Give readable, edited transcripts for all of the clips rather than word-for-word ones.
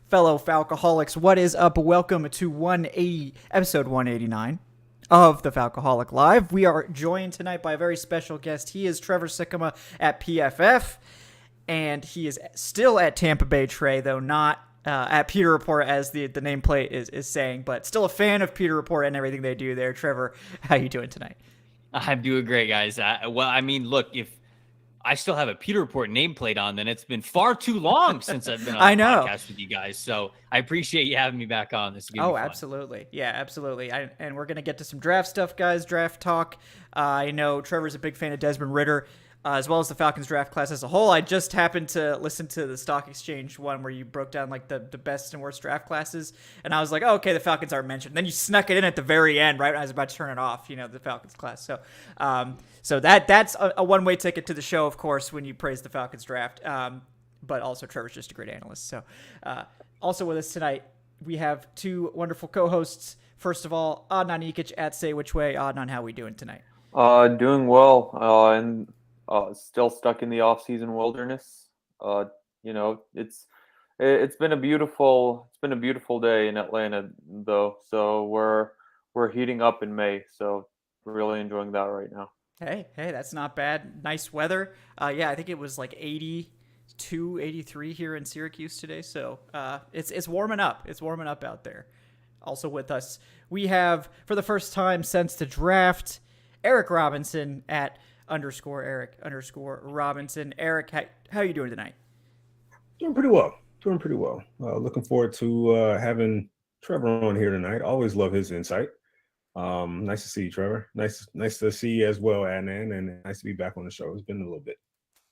fellow Falcoholics, what is up? Welcome to episode 189 of the Falcoholic Live. We are joined tonight by a very special guest. He is Trevor Sikkema at PFF, and he is still at Tampa Bay Trey, though not at Peter Report, as the nameplate is saying, but still a fan of Peter Report and everything they do there. Trevor, how you doing tonight? I'm doing great, guys. Look, if I still have a Peter Report nameplate on, then it's been far too long since I've been on a podcast with you guys. So I appreciate you having me back on. This is gonna be fun. Absolutely. Yeah, absolutely. And we're going to get to some draft stuff, guys, draft talk. I know Trevor's a big fan of Desmond Ritter, as well as the Falcons draft class as a whole. I just happened to listen to the Stock Exchange one where you broke down like the best and worst draft classes. And I was like, oh, okay, the Falcons aren't mentioned. Then you snuck it in at the very end, right when I was about to turn it off, the Falcons class. So that's a one-way ticket to the show, of course, when you praise the Falcons draft. But also Trevor's just a great analyst. So also with us tonight, we have two wonderful co-hosts. First of all, Adnan Ikic at Say Which Way. Adnan, how are we doing tonight? Doing well, and still stuck in the off-season wilderness. It's been a beautiful day in Atlanta, though. So we're heating up in May. So really enjoying that right now. Hey, that's not bad. Nice weather. I think it was like 82, 83 here in Syracuse today. So it's warming up. It's warming up out there. Also with us, we have, for the first time since the draft, Eric Robinson at _Eric_Robinson. Eric, how are you doing tonight? Doing pretty well. Looking forward to having Trevor on here tonight. Always love his insight. Nice to see you, Trevor. Nice to see you as well, Adnan, and nice to be back on the show. It's been a little bit.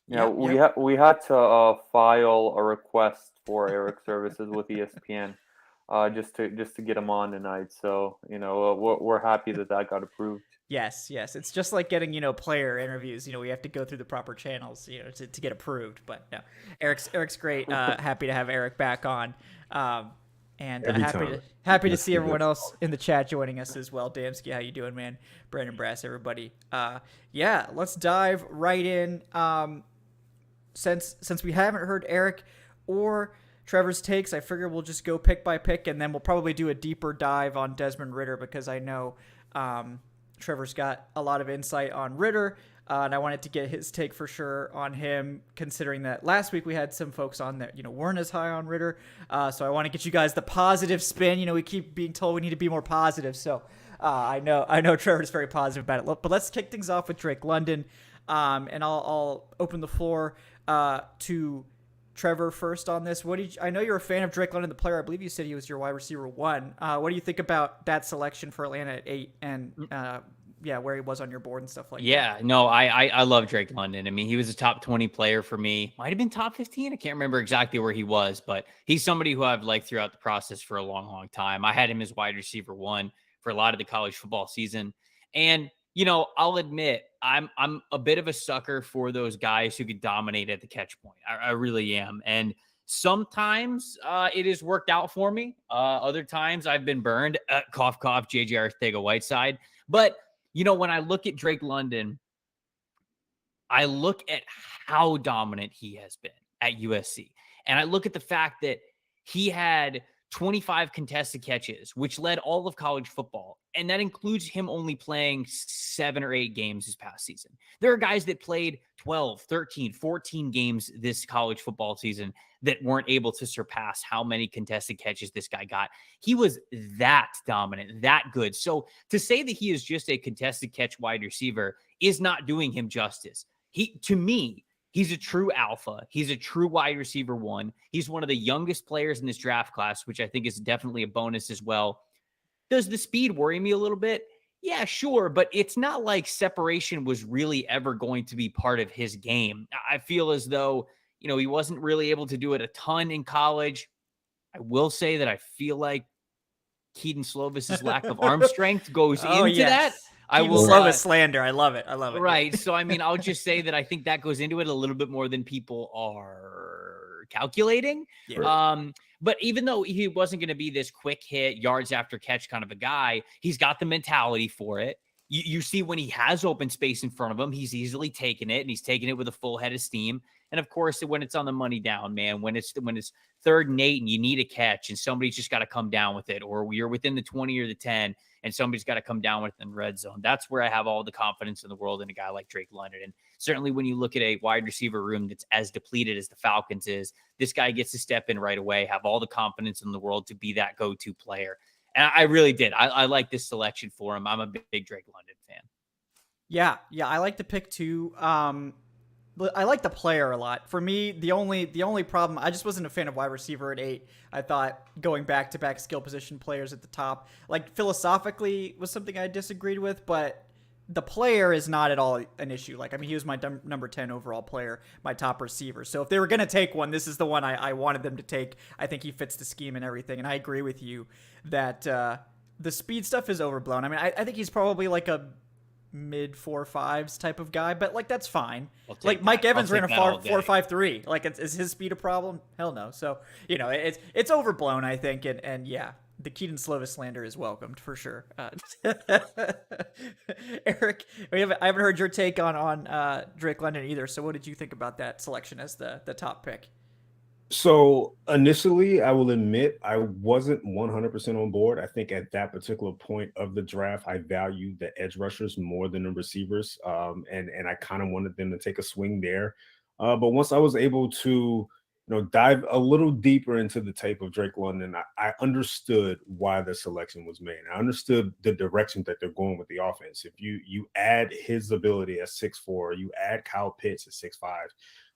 Yeah, we had to file a request for Eric's services with ESPN, just to get him on tonight. So we're happy that got approved. Yes. It's just like getting player interviews. We have to go through the proper channels to get approved. But no, Eric's great. Happy to have Eric back on. And happy to see everyone else in the chat joining us as well. Damsky, how you doing, man? Brandon Brass, everybody. Let's dive right in. Since we haven't heard Eric or Trevor's takes, I figure we'll just go pick by pick, and then we'll probably do a deeper dive on Desmond Ritter, because I know Trevor's got a lot of insight on Ritter. And I wanted to get his take for sure on him, considering that last week we had some folks on that, weren't as high on Ritter. So I want to get you guys the positive spin. We keep being told we need to be more positive. So I know Trevor's very positive about it. But let's kick things off with Drake London. And I'll open the floor to Trevor first on this. I know you're a fan of Drake London, the player. I believe you said he was your wide receiver 1. What do you think about that selection for Atlanta at 8 and where he was on your board and stuff like that? Yeah, no, I love Drake London. I mean, he was a top 20 player for me. Might have been top 15. I can't remember exactly where he was, but he's somebody who I've liked throughout the process for a long, long time. I had him as wide receiver 1 for a lot of the college football season. And, I'll admit, I'm a bit of a sucker for those guys who could dominate at the catch point. I really am. And sometimes it has worked out for me. Other times I've been burned. Cough, cough, J.J. Arcega-Whiteside. But when I look at Drake London, I look at how dominant he has been at USC. And I look at the fact that he had 25 contested catches, which led all of college football. And that includes him only playing 7 or 8 games this past season. There are guys that played 12, 13, 14 games this college football season that weren't able to surpass how many contested catches this guy got. He was that dominant, that good. So to say that he is just a contested catch wide receiver is not doing him justice. To me, he's a true alpha. He's a true wide receiver 1. He's one of the youngest players in this draft class, which I think is definitely a bonus as well. Does the speed worry me a little bit? Yeah, sure. But it's not like separation was really ever going to be part of his game. I feel as though, he wasn't really able to do it a ton in college. I will say that I feel like Keaton Slovis's lack of arm strength goes into that. I will love a slander. I love it. Right. So, I'll just say that I think that goes into it a little bit more than people are calculating. Yeah. But even though he wasn't going to be this quick hit, yards after catch kind of a guy, he's got the mentality for it. You see when he has open space in front of him, he's easily taking it, and he's taking it with a full head of steam. And of course, when it's on the money down, man, when it's 3rd and 8 and you need a catch and somebody's just got to come down with it, or you're within the 20 or the 10 and somebody's got to come down with it in red zone. That's where I have all the confidence in the world in a guy like Drake London. And certainly when you look at a wide receiver room that's as depleted as the Falcons is, this guy gets to step in right away, have all the confidence in the world to be that go-to player. And I really did. I like this selection for him. I'm a big Drake London fan. Yeah, I like the pick too. But I like the player a lot. For me, the only problem, I just wasn't a fan of wide receiver at 8. I thought going back-to-back skill position players at the top, like philosophically, was something I disagreed with, but the player is not at all an issue. Like, I mean, he was my number 10 overall player, my top receiver. So if they were going to take one, this is the one I wanted them to take. I think he fits the scheme and everything. And I agree with you that the speed stuff is overblown. I mean, I think he's probably like a mid 4.5s type of guy, but like that's fine. Like Mike Evans ran a 4.53. Like, is his speed a problem? Hell no. So it's overblown, I think, and yeah, the Keaton Slovis slander is welcomed for sure. Eric, I haven't heard your take on Drake London either. So what did you think about that selection as the top pick? So initially, I will admit I wasn't 100% on board. I think at that particular point of the draft, I valued the edge rushers more than the receivers, and I kind of wanted them to take a swing there. But once I was able to, dive a little deeper into the tape of Drake London, I understood why the selection was made. I understood the direction that they're going with the offense. If you add his ability at 6'4", you add Kyle Pitts at 6'5".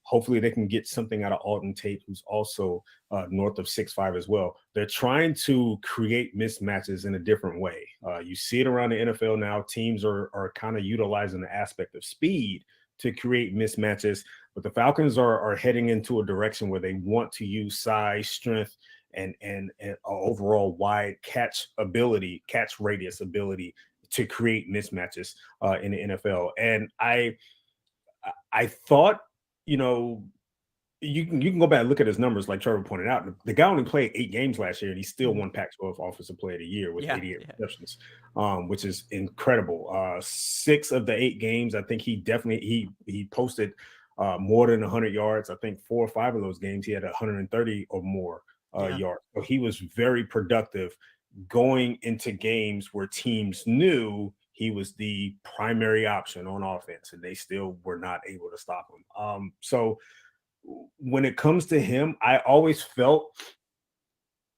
Hopefully they can get something out of Alton Tate, who's also north of 6'5" as well. They're trying to create mismatches in a different way. You see it around the NFL now. Teams are kind of utilizing the aspect of speed to create mismatches. But the Falcons are heading into a direction where they want to use size, strength, and overall wide catch radius ability to create mismatches in the NFL. And I thought, you can go back and look at his numbers, like Trevor pointed out. The guy only played 8 games last year, and he still won Pac-12 Offensive Player of the Year with 88 receptions, which is incredible. 6 of the 8 games, I think he posted more than 100 yards. I think 4 or 5 of those games he had 130 or more yards. So he was very productive going into games where teams knew he was the primary option on offense, and they still were not able to stop him. So when it comes to him, I always felt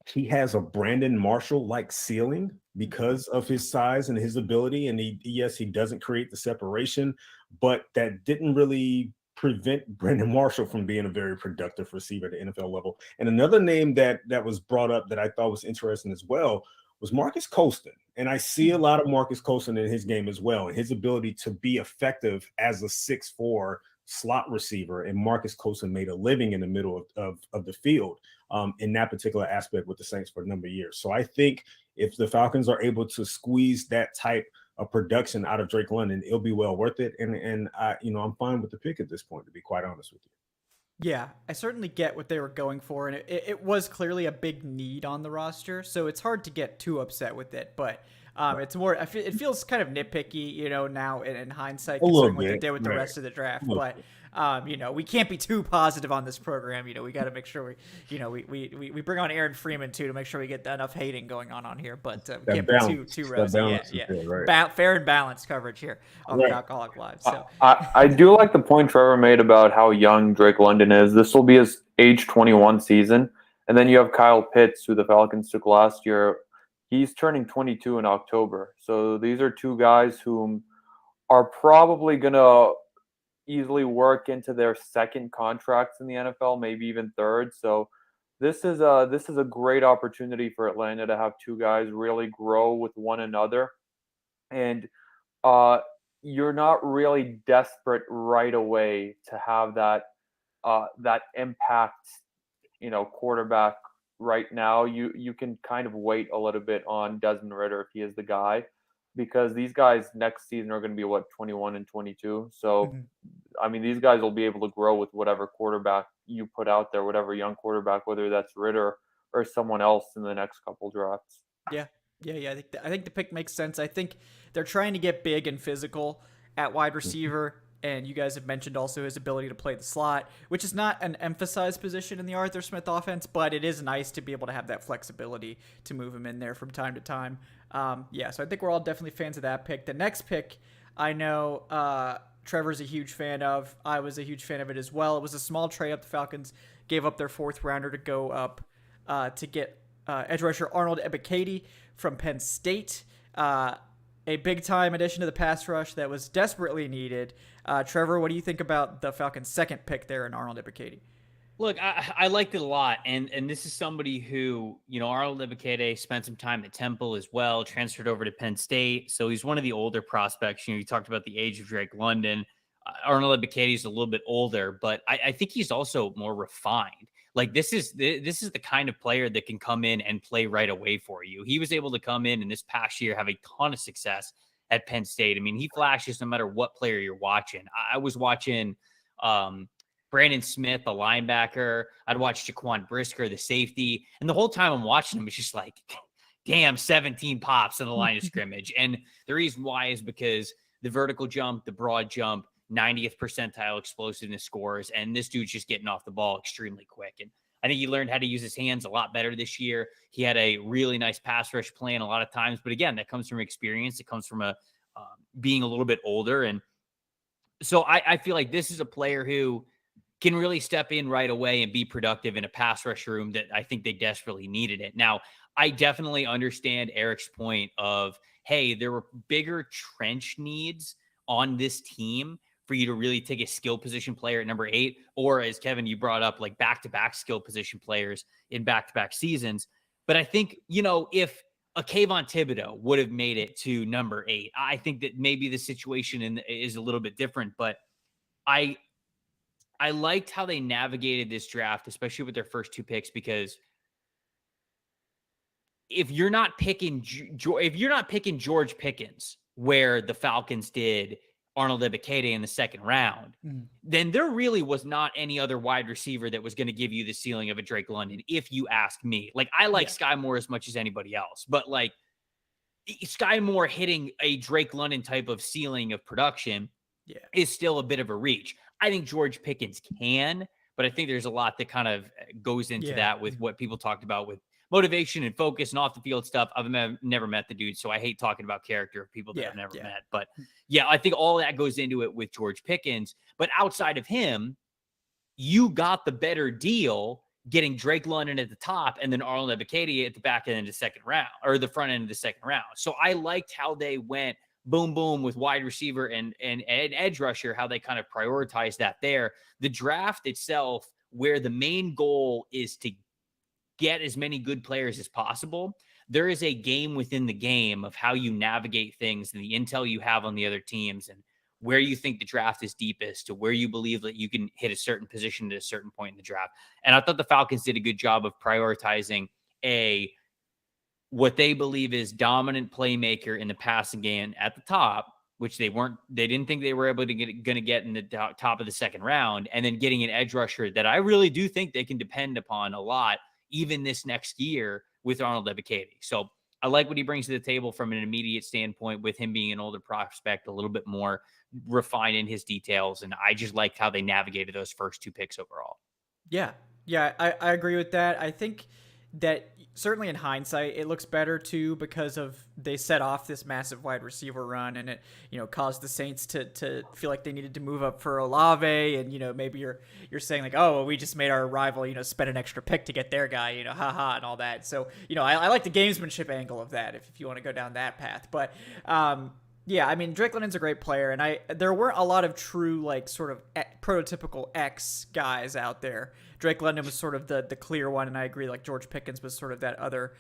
he has a Brandon Marshall-like ceiling because of his size and his ability. And he doesn't create the separation, but that didn't really prevent Brandon Marshall from being a very productive receiver at the NFL level. And another name that was brought up that I thought was interesting as well was Marcus Colston. And I see a lot of Marcus Colston in his game as well, and his ability to be effective as a 6'4" slot receiver. And Marcus Colston made a living in the middle of the field in that particular aspect with the Saints for a number of years. So I think if the Falcons are able to squeeze that type of production out of Drake London, it'll be well worth it. And I'm fine with the pick at this point, to be quite honest with you. Yeah, I certainly get what they were going for, and it was clearly a big need on the roster, so it's hard to get too upset with it, but it's more, it feels kind of nitpicky, now in hindsight, considering what they did with the rest of the draft, but we can't be too positive on this program. We got to make sure we bring on Aaron Freeman too to make sure we get enough hating going on here, but we can't be too rosy. Fair and balanced coverage here on the Falcoholic Live. So I do like the point Trevor made about how young Drake London is. This will be his age 21 season, and then you have Kyle Pitts, who the Falcons took last year. He's turning 22 in October. So these are 2 guys whom are probably going to easily work into their second contracts in the NFL, maybe even third. So this is a great opportunity for Atlanta to have 2 guys really grow with one another. And you're not really desperate right away to have that impact, quarterback right now. You can kind of wait a little bit on Desmond Ritter if he is the guy, because these guys next season are going to be 21 and 22. So I mean, these guys will be able to grow with whatever quarterback you put out there, whatever young quarterback, whether that's Ritter or someone else in the next couple drafts. Yeah. I think the pick makes sense. I think they're trying to get big and physical at wide receiver. And you guys have mentioned also his ability to play the slot, which is not an emphasized position in the Arthur Smith offense, but it is nice to be able to have that flexibility to move him in there from time to time. So I think we're all definitely fans of that pick. The next pick, I know Trevor's a huge fan of. I was a huge fan of it as well. It was a small trade up. The Falcons gave up their 4th rounder to go up to get edge rusher Arnold Ebiketie from Penn State. A big-time addition to the pass rush that was desperately needed. Trevor, what do you think about the Falcons' 2nd pick there in Arnold Ebiketie? Look, I liked it a lot, and this is somebody who, Arnold Ebiketie spent some time at Temple as well, transferred over to Penn State, so he's one of the older prospects. You talked about the age of Drake London. Arnold Ebiketie is a little bit older, but I think he's also more refined. Like this is the kind of player that can come in and play right away for you. He was able to come in this past year, have a ton of success at Penn State. I mean, he flashes no matter what player you're watching. I was watching Brandon Smith, the linebacker. I'd watch Jaquan Brisker, the safety. And the whole time I'm watching him, it's just like, damn, 17 pops in the line of scrimmage. And the reason why is because the vertical jump, the broad jump, 90th percentile explosiveness scores, and this dude's just getting off the ball extremely quick. And I think he learned how to use his hands a lot better this year. He had a really nice pass rush plan a lot of times, but again, that comes from experience. It comes from being a little bit older. And so I feel like this is a player who can really step in right away and be productive in a pass rush room that I think they desperately needed it. Now, I definitely understand Eric's point of, hey, there were bigger trench needs on this team for you to really take a skill position player at number 8, or as Kevin, you brought up, like back-to-back skill position players in back-to-back seasons. But I think, if a Kayvon Thibodeau would have made it to number 8, I think that maybe the situation is a little bit different, but I liked how they navigated this draft, especially with their first 2 picks, because if you're not picking George Pickens, where the Falcons did Arnold Ebiketie in the 2nd round, then there really was not any other wide receiver that was going to give you the ceiling of a Drake London, if you ask me. Like, I like Sky Moore as much as anybody else, but like Sky Moore hitting a Drake London type of ceiling of production is still a bit of a reach. I think George Pickens can, but I think there's a lot that kind of goes into that with what people talked about with motivation and focus and off the field stuff. I've never met the dude, so I hate talking about character of people that I've never met. But I think all that goes into it with George Pickens. But outside of him, you got the better deal getting Drake London at the top and then Arnold Ebiketie at the back end of the 2nd round, or the front end of the 2nd round. So I liked how they went boom, boom with wide receiver and edge rusher, how they kind of prioritized that there. The draft itself, where the main goal is to get as many good players as possible, there is a game within the game of how you navigate things and the intel you have on the other teams and where you think the draft is deepest, to where you believe that you can hit a certain position at a certain point in the draft. And I thought the Falcons did a good job of prioritizing what they believe is dominant playmaker in the passing game at the top, which they didn't think they were able to get in the top of the 2nd round, and then getting an edge rusher that I really do think they can depend upon a lot, even this next year, with Arnold Ebiketie. So I like what he brings to the table from an immediate standpoint, with him being an older prospect, a little bit more refined in his details. And I just liked how they navigated those first 2 picks overall. Yeah, I agree with that. I think that certainly in hindsight, it looks better too, because they set off this massive wide receiver run, and it, caused the Saints to feel like they needed to move up for Olave. And, maybe you're saying like, oh, well, we just made our rival, spend an extra pick to get their guy, haha, and all that. So, I like the gamesmanship angle of that if you want to go down that path. But, Drake London's a great player, and there weren't a lot of true, like, sort of prototypical X guys out there. Drake London was sort of the clear one, and I agree, like, George Pickens was sort of that other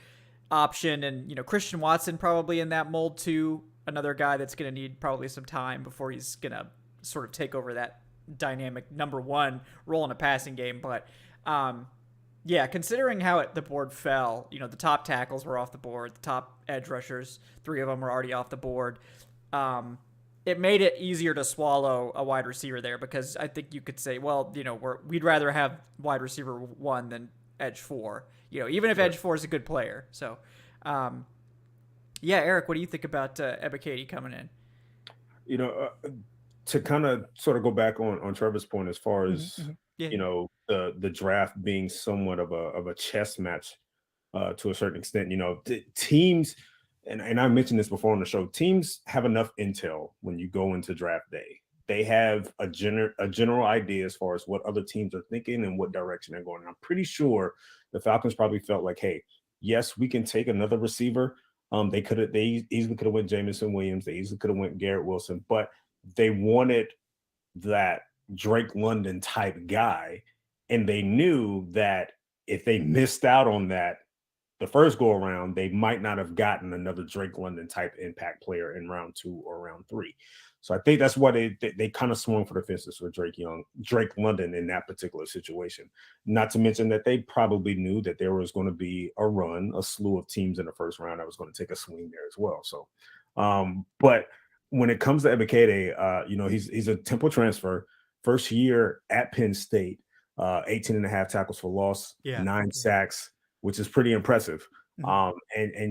option, and, Christian Watson probably in that mold too, another guy that's going to need probably some time before he's going to sort of take over that dynamic number 1 role in a passing game. But, considering how the board fell, the top tackles were off the board, the top edge rushers, 3 of them were already off the board. It made it easier to swallow a wide receiver there, because I think you could say, well, we'd rather have wide receiver 1 than edge 4, even if edge 4 is a good player. So, Eric, what do you think about Ebiketie coming in? to kind of sort of go back on Trevor's point as far as Yeah. the draft being somewhat of a chess match to a certain extent. Teams, and I mentioned this before on the show, teams have enough intel when you go into draft day. They have a general idea as far as what other teams are thinking and what direction they're going. And I'm pretty sure the Falcons probably felt like, hey, yes, we can take another receiver. They easily could have went Jamison Williams. They easily could have went Garrett Wilson, but they wanted that Drake London type guy. And they knew that if they missed out on that the first go around, they might not have gotten another Drake London type impact player in round 2 or round 3. So I think that's why they kind of swung for the fences for Drake London in that particular situation. Not to mention that they probably knew that there was going to be a slew of teams in the first round that was going to take a swing there as well. So, but when it comes to Ebiketie, he's a Temple transfer, first year at Penn State, 18 and a half tackles for loss, 9 sacks, which is pretty impressive. And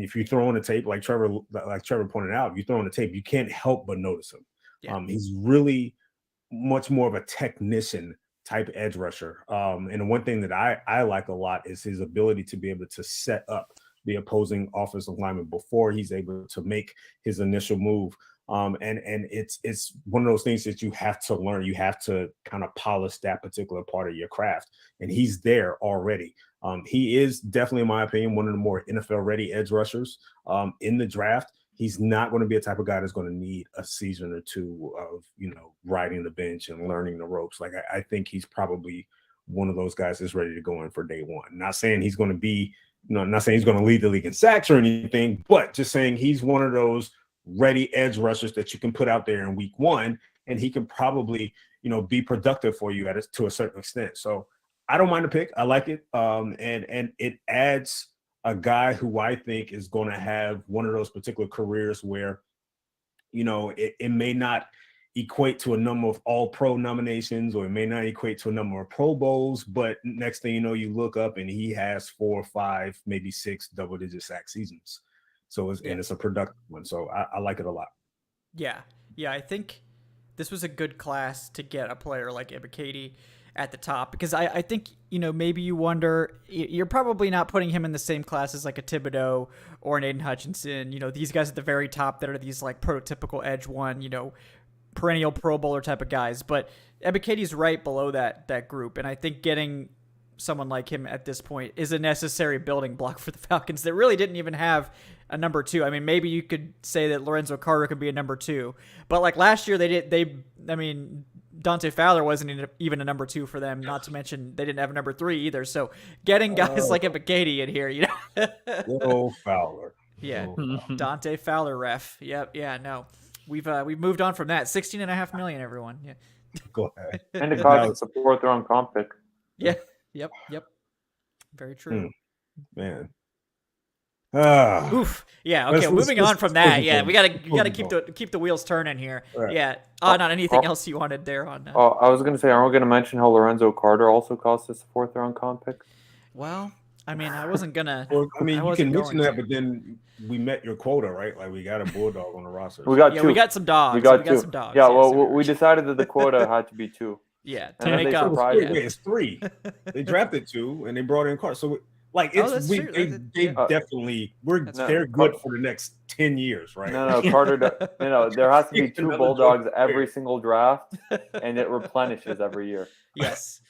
if you throw on the tape, like Trevor pointed out, if you throw on the tape, you can't help but notice him. He's really much more of a technician type edge rusher. And the one thing that I like a lot is his ability to be able to set up the opposing offensive lineman before he's able to make his initial move. And it's one of those things that you have to learn. You have to kind of polish that particular part of your craft. And he's there already. He is definitely, in my opinion, one of the more NFL-ready edge rushers in the draft. He's not going to be a type of guy that's going to need a season or two of, riding the bench and learning the ropes. Like, I think he's probably one of those guys that's ready to go in for day one. Not saying he's going to be, not saying he's going to lead the league in sacks or anything, but just saying he's one of those ready edge rushers that you can put out there in week 1, and he can probably, be productive for you to a certain extent. So I don't mind the pick. I like it. And it adds a guy who I think is going to have one of those particular careers where, it may not equate to a number of all-pro nominations, or it may not equate to a number of Pro Bowls, but next thing you know, you look up and he has 4 or 5, maybe 6 double-digit sack seasons. So it's a productive one. So I like it a lot. Yeah. I think this was a good class to get a player like Ebiketie at the top, because I think, maybe you wonder, you're probably not putting him in the same class as like a Thibodeau or an Aiden Hutchinson, these guys at the very top that are these like prototypical edge one, perennial Pro Bowler type of guys. But Ebiketie's right below that group. And I think getting someone like him at this point is a necessary building block for the Falcons that really didn't even have a number 2. I mean, maybe you could say that Lorenzo Carter could be a number 2, but like last year Dante Fowler wasn't even a number 2 for them. Not to mention they didn't have a number 3 either. So getting guys like Ebiketie in here, Little Fowler. Yeah. Dante Fowler ref. Yep. Yeah. No, we've moved on from that. $16.5 million, everyone. Yeah. Go ahead. And it costs a 4th round comp pick. Yeah. Yep. Very true. Man. Oof. Yeah. Okay. Moving on from that. Yeah, we gotta keep the wheels turning here. Right. Yeah. Not anything else you wanted there on that? I was gonna say, aren't we gonna mention how Lorenzo Carter also cost us a 4th round comp pick? Well, I mean, I wasn't gonna. Well, I mean, you can mention that, but then we met your quota, right? Like, we got a bulldog on the roster. We got 2. We got some dogs. We got some dogs. Yeah. Well, we decided that the quota had to be 2. Yeah. To make up. Wait, it's 3. They drafted 2 and they brought in Carter. So. Like, it's definitely they're good for the next 10 years, right? No, Carter. There has to be 2 bulldogs every single draft, and it replenishes every year. Yes,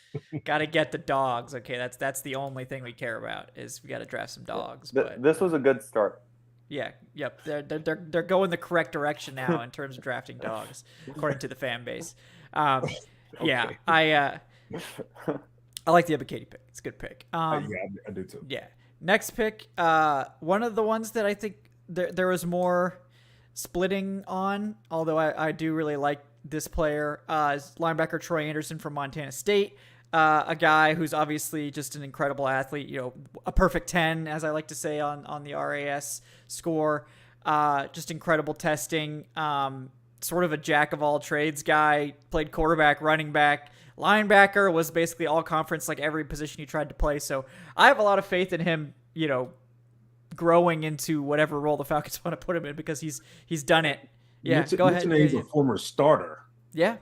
got to get the dogs. Okay, that's the only thing we care about is we got to draft some dogs. But this was a good start. Yeah, yep. They're going the correct direction now in terms of drafting dogs, according to the fan base. Yeah, I like the Ebiketie pick. It's a good pick. I do too. Yeah. Next pick, one of the ones that I think there was more splitting on, although I do really like this player, is linebacker Trey Anderson from Montana State, a guy who's obviously just an incredible athlete, a perfect 10, as I like to say on the RAS score, just incredible testing, sort of a jack of all trades guy, played quarterback, running back, linebacker, was basically all conference, like every position he tried to play. So I have a lot of faith in him, growing into whatever role the Falcons want to put him in, because he's done it. Yeah, go ahead. He's a former starter Yeah.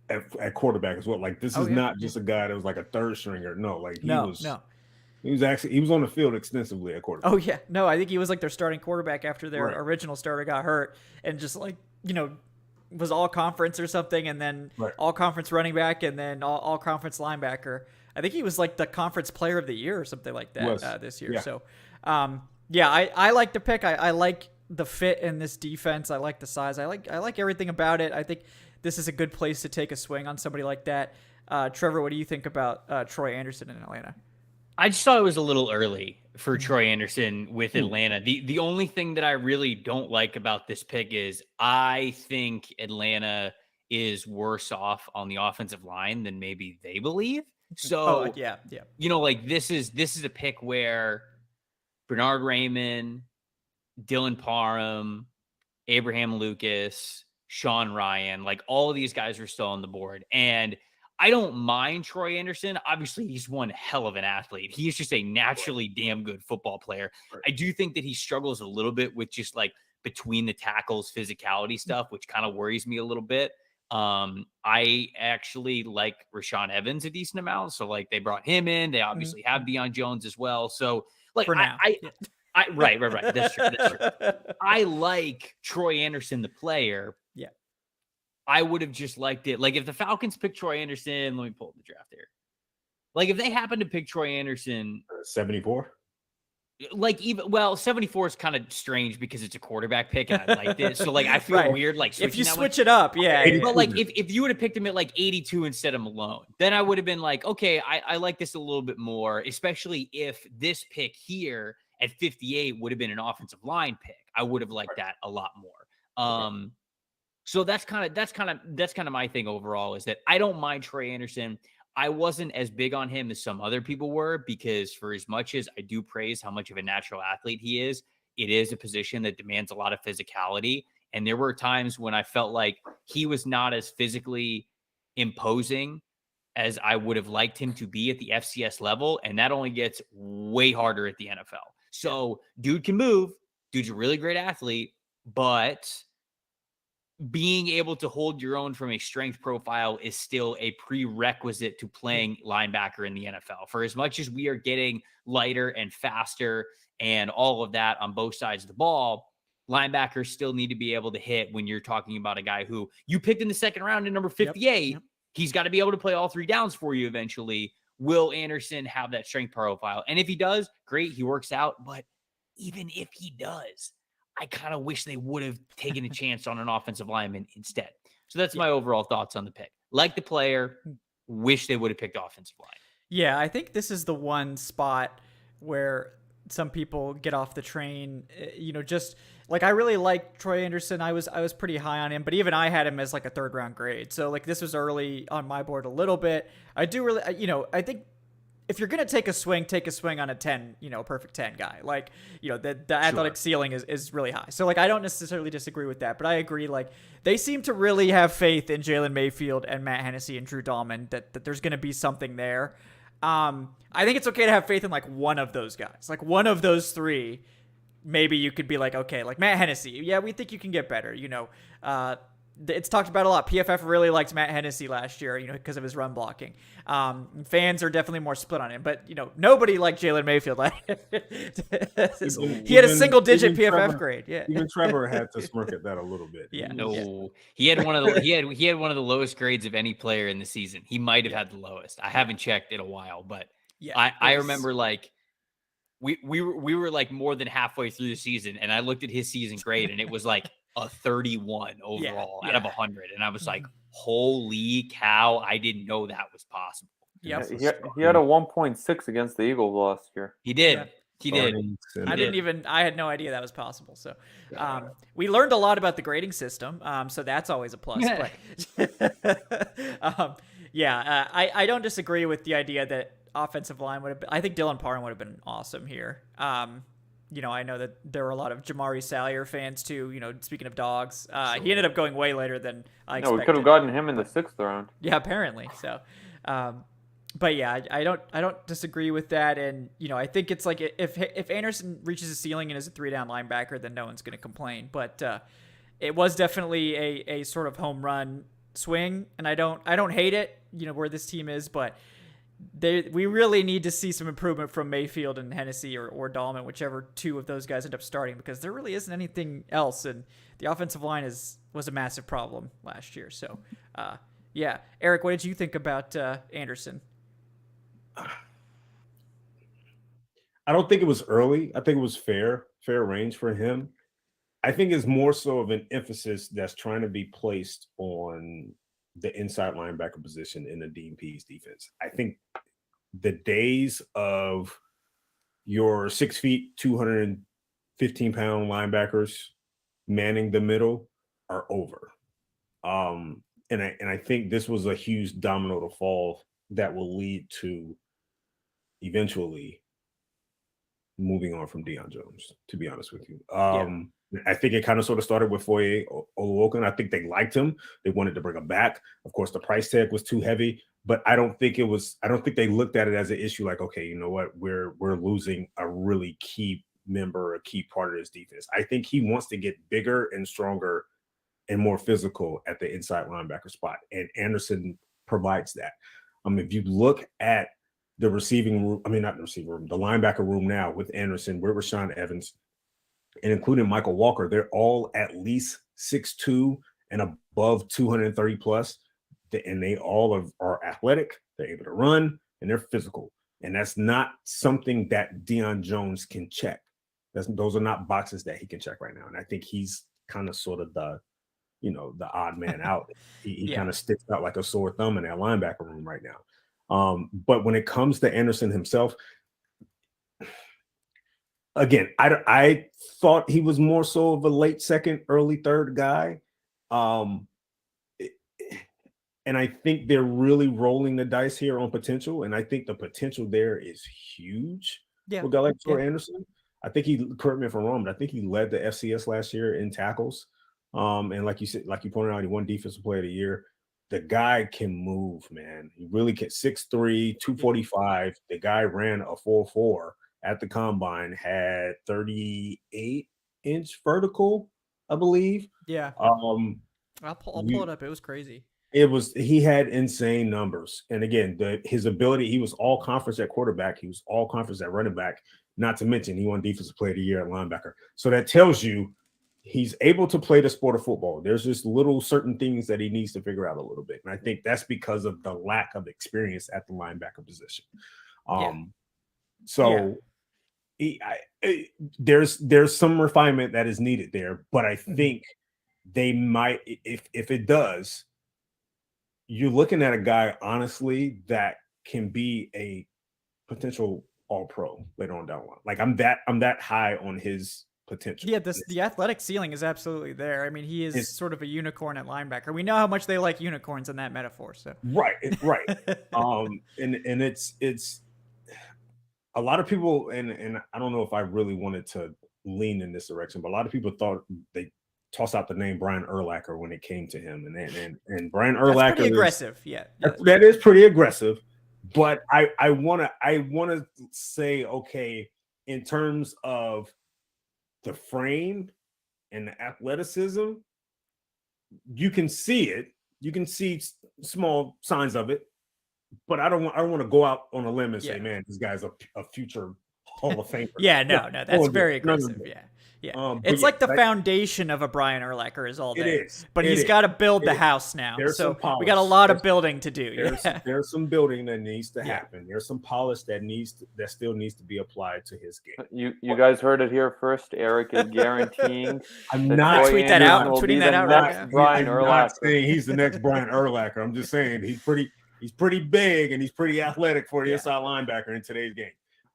At quarterback as well. Like this is not just a guy that was like a third stringer. No, like he was on the field extensively at quarterback. Oh yeah. No, I think he was like their starting quarterback after their original starter got hurt, and just like, was all conference or something, and then all conference running back, and then all conference linebacker. I think he was like the conference player of the year or something like that this year. Yeah. So, I like the pick. I like the fit in this defense. I like the size. I like everything about it. I think this is a good place to take a swing on somebody like that. Trevor, what do you think about Troy Anderson in Atlanta? I just thought it was a little early for Troy Anderson with Atlanta. The only thing that I really don't like about this pick is I think Atlanta is worse off on the offensive line than maybe they believe. So, this is a pick where Bernard Raymond, Dylan Parham, Abraham Lucas, Sean Ryan, like all of these guys are still on the board. And I don't mind Troy Anderson. Obviously, he's one hell of an athlete. He is just a naturally damn good football player. I do think that he struggles a little bit with just like between the tackles, physicality stuff, which kind of worries me a little bit. I actually like Rashaan Evans a decent amount. So like they brought him in. They obviously have Deion Jones as well. So like right. That's true. I like Troy Anderson, the player. Yeah. I would have just liked it. Like if the Falcons pick Troy Anderson, let me pull up the draft here. Like if they happen to pick Troy Anderson, 74. Like 74 is kind of strange because it's a quarterback pick and I liked it. So like I feel weird like if you switch it up, But like if you would have picked him at like 82 instead of Malone, then I would have been like, okay, I like this a little bit more, especially if this pick here at 58 would have been an offensive line pick. I would have liked that a lot more. So that's kind of my thing overall is that I don't mind Trey Anderson. I wasn't as big on him as some other people were because for as much as I do praise how much of a natural athlete he is, it is a position that demands a lot of physicality. And there were times when I felt like he was not as physically imposing as I would have liked him to be at the FCS level. And that only gets way harder at the NFL. So dude can move. Dude's a really great athlete, but being able to hold your own from a strength profile is still a prerequisite to playing linebacker in the NFL. For as much as we are getting lighter and faster and all of that on both sides of the ball, linebackers still need to be able to hit when you're talking about a guy who you picked in the second round at number 58. Yep. He's got to be able to play all three downs for you eventually. Will Anderson have that strength profile? And if he does, great, he works out. But even if he does, I kind of wish they would have taken a chance on an offensive lineman instead. So that's my overall thoughts on the pick. Like the player, wish they would have picked offensive line. Yeah, I think this is the one spot where some people get off the train. Just like I really like Troy Anderson. I was pretty high on him, but even I had him as like a third round grade. So like this was early on my board a little bit. I do really, I think if you're going to take a swing on a 10, perfect 10 guy. Like, the athletic ceiling is really high. So, like, I don't necessarily disagree with that, but I agree. Like, they seem to really have faith in Jalen Mayfield and Matt Hennessy and Drew Dahlman that there's going to be something there. I think it's okay to have faith in, like, one of those guys. Like, one of those three, maybe you could be like, okay, like Matt Hennessy. Yeah, we think you can get better, It's talked about a lot. PFF really liked Matt Hennessy last year, because of his run blocking. Fans are definitely more split on him, but nobody liked Jalen Mayfield. He had a single-digit PFF grade. Yeah, even Trevor had to smirk at that a little bit. Yeah, he had one of the he had one of the lowest grades of any player in the season. He might have had the lowest. I haven't checked in a while, but I remember like we were like more than halfway through the season, and I looked at his season grade, and it was like a 31 overall out of 100. And I was like, holy cow, I didn't know that was possible. Yep. He had a 1.6 against the Eagles last year. He did. He did. I had no idea that was possible. So we learned a lot about the grading system. So that's always a plus. But, I don't disagree with the idea that offensive line would have been, I think Dylan Parham would have been awesome here. I know that there were a lot of Jamari Salyer fans too, speaking of dogs. He ended up going way later than I expected. No, we could have gotten him in the 6th round. Yeah, apparently. So, but yeah, I don't disagree with that. And, I think it's like if Anderson reaches a ceiling and is a 3-down linebacker, then no one's going to complain. But it was definitely a sort of home run swing, and I don't hate it, where this team is, but we really need to see some improvement from Mayfield and Hennessy or Dahlman, whichever two of those guys end up starting, because there really isn't anything else, and the offensive line was a massive problem last year. So, yeah. Eric, what did you think about Anderson? I don't think it was early. I think it was fair range for him. I think it's more so of an emphasis that's trying to be placed on the inside linebacker position in the DMP's defense. I think the days of your 6 feet, 215-pound linebackers manning the middle are over. And I think this was a huge domino to fall that will lead to eventually moving on from Deion Jones, to be honest with you. I think it kind of sort of started with Foye Oluokun. I think they liked him. They wanted to bring him back. Of course, the price tag was too heavy, but I don't think they looked at it as an issue like, okay, you know what, we're losing a really key member, a key part of this defense. I think he wants to get bigger and stronger and more physical at the inside linebacker spot, and Anderson provides that. If you look at the receiving room, not the receiving room, the linebacker room now with Anderson, with Rashaan Evans, and including Michael Walker, they're all at least 6'2" and above 230 plus. And they all are athletic, they're able to run, and they're physical. And that's not something that Deion Jones can check. Those are not boxes that he can check right now. And I think he's kind of sort of the odd man out. He kind of sticks out like a sore thumb in that linebacker room right now. But when it comes to Anderson himself, again, I thought he was more so of a late second, early third guy. And I think they're really rolling the dice here on potential. And I think the potential there is huge for a guy like Trey Anderson. I think correct me if I'm wrong, but I think he led the FCS last year in tackles. And like you said, like you pointed out, he won Defensive Player of the Year. The guy can move, man. He really can. 6'3", 245. The guy ran a 4.4 at the combine, had 38-inch vertical, I believe. Yeah. I'll pull it up. It was crazy. He had insane numbers. And again, his ability, he was all conference at quarterback. He was all conference at running back. Not to mention he won Defensive Player of the Year at linebacker. So that tells you he's able to play the sport of football. There's just little certain things that he needs to figure out a little bit. And I think that's because of the lack of experience at the linebacker position. There's some refinement that is needed there, but I think they might, if it does, you're looking at a guy, honestly, that can be a potential all-pro later on down the line. Like I'm that high on his potential. Yeah, the athletic ceiling is absolutely there. I mean, he is sort of a unicorn at linebacker. We know how much they like unicorns in that metaphor. So right. And it's a lot of people, and I don't know if I really wanted to lean in this direction, but a lot of people thought they tossed out the name Brian Urlacher when it came to him, and Brian Urlacher, that's pretty aggressive. That is pretty aggressive. But I wanna say, okay, in terms of the frame and the athleticism, you can see it. You can see small signs of it, but I don't want to go out on a limb and say, man, this guy's a future Hall of Famer. No, that's very aggressive. It's like the foundation of a Brian Urlacher is all there. It is. But he's got to build the house now. So we got a lot of building to do. There's some building that needs to happen. There's some polish that still needs to be be to his game. You guys heard it here first. Eric is guaranteeing. I'm not tweet that out. I'm tweeting that out right now. Brian Urlacher. Not saying he's the next Brian Urlacher. I'm just saying he's pretty big and he's pretty athletic for the inside linebacker in today's game.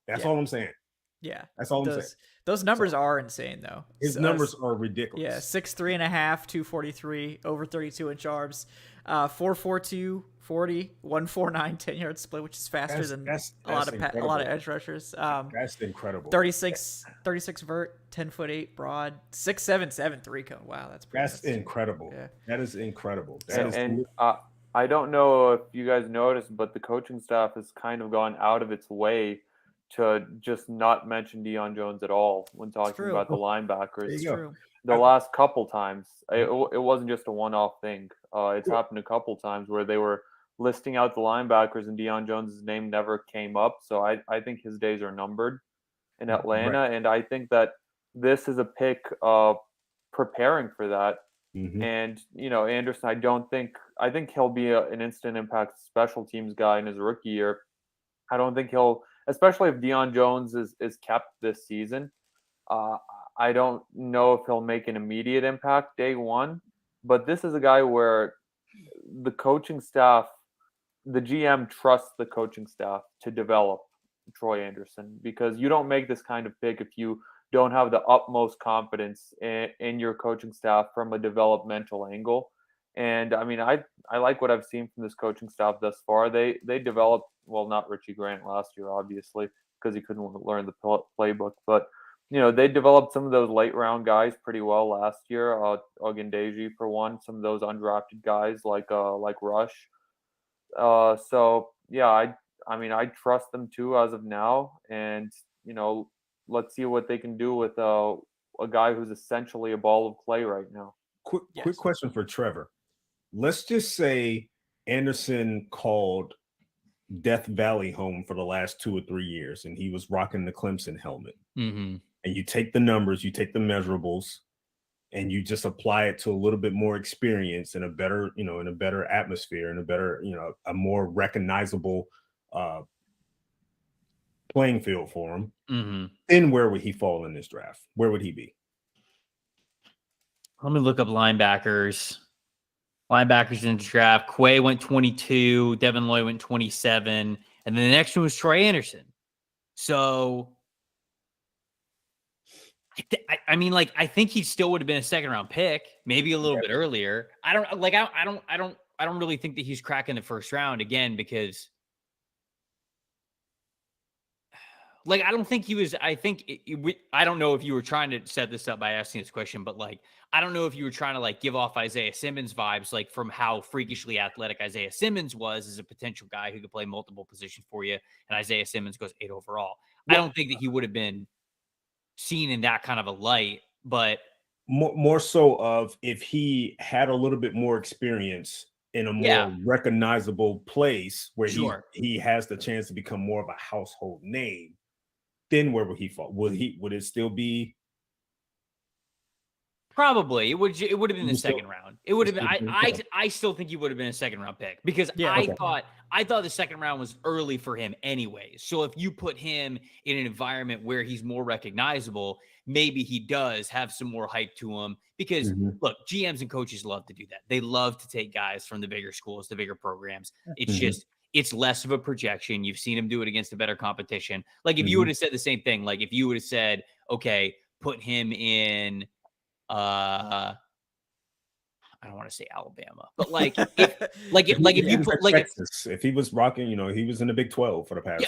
That's all I'm saying. Yeah. That's all I'm saying. Those numbers are insane, though. His numbers are ridiculous. Yeah, 6'3.5", 243, over 32-inch arms, 4.42, 40, 149, 10-yard split, which is faster than a lot of edge rushers. That's incredible. 36 vert, 10'8" broad, 6'7", 7'3" cone. Wow, that's incredible. Yeah. That is incredible. I don't know if you guys noticed, but the coaching staff has kind of gone out of its way to just not mention Deion Jones at all when talking about the linebackers. It's true. The last couple times, it wasn't just a one-off thing. It's happened a couple times where they were listing out the linebackers and Deion Jones's name never came up. So I think his days are numbered in Atlanta. Right. And I think that this is a pick preparing for that. Mm-hmm. And, Anderson, I think he'll be an instant impact special teams guy in his rookie year. I don't think he'll, especially if Deion Jones is kept this season. I don't know if he'll make an immediate impact day one, but this is a guy where the coaching staff, the GM trusts the coaching staff to develop Troy Anderson, because you don't make this kind of pick if you don't have the utmost confidence in your coaching staff from a developmental angle. And I mean, I like what I've seen from this coaching staff thus far. They developed, well, not Richie Grant last year, obviously, because he couldn't learn the playbook, but they developed some of those late round guys pretty well last year. Ogundeji for one, some of those undrafted guys like Rush. So yeah, I mean, I trust them too as of now, and let's see what they can do with a guy who's essentially a ball of clay right now. Quick question for Trevor. Let's just say Anderson called Death Valley home for the last 2 or 3 years, and he was rocking the Clemson helmet. Mm-hmm. And you take the numbers, you take the measurables, and you just apply it to a little bit more experience and a better, in a better atmosphere and a better, a more recognizable playing field for him. Mm-hmm. Then where would he fall in this draft? Where would he be? Let me look up linebackers. Linebackers in the draft. Quay went 22. Devin Lloyd went 27. And then the next one was Trey Anderson. So, I mean, like, I think he still would have been a second round pick, maybe a little bit earlier. I don't really think that he's cracking the first round again, because like, I don't think he was, I don't know if you were trying to set this up by asking this question, but like, I don't know if you were trying to like give off Isaiah Simmons vibes, like from how freakishly athletic Isaiah Simmons was as a potential guy who could play multiple positions for you. And Isaiah Simmons goes 8 overall. I don't think that he would have been seen in that kind of a light, but more so of if he had a little bit more experience in a more recognizable place where he has the chance to become more of a household name, then where would he fall? Would it still be? Probably it would have been the second round. It would have been. I still think he would have been a second round pick, because I thought the second round was early for him anyways. So if you put him in an environment where he's more recognizable, maybe he does have some more hype to him, because look, GMs and coaches love to do that. They love to take guys from the bigger schools, the bigger programs. It's just, it's less of a projection. You've seen him do it against a better competition. Like if you would have said the same thing, like if you would have said, okay, put him in, I don't want to say Alabama, but like, if you put like Texas, if he was rocking, he was in the Big 12 for the past.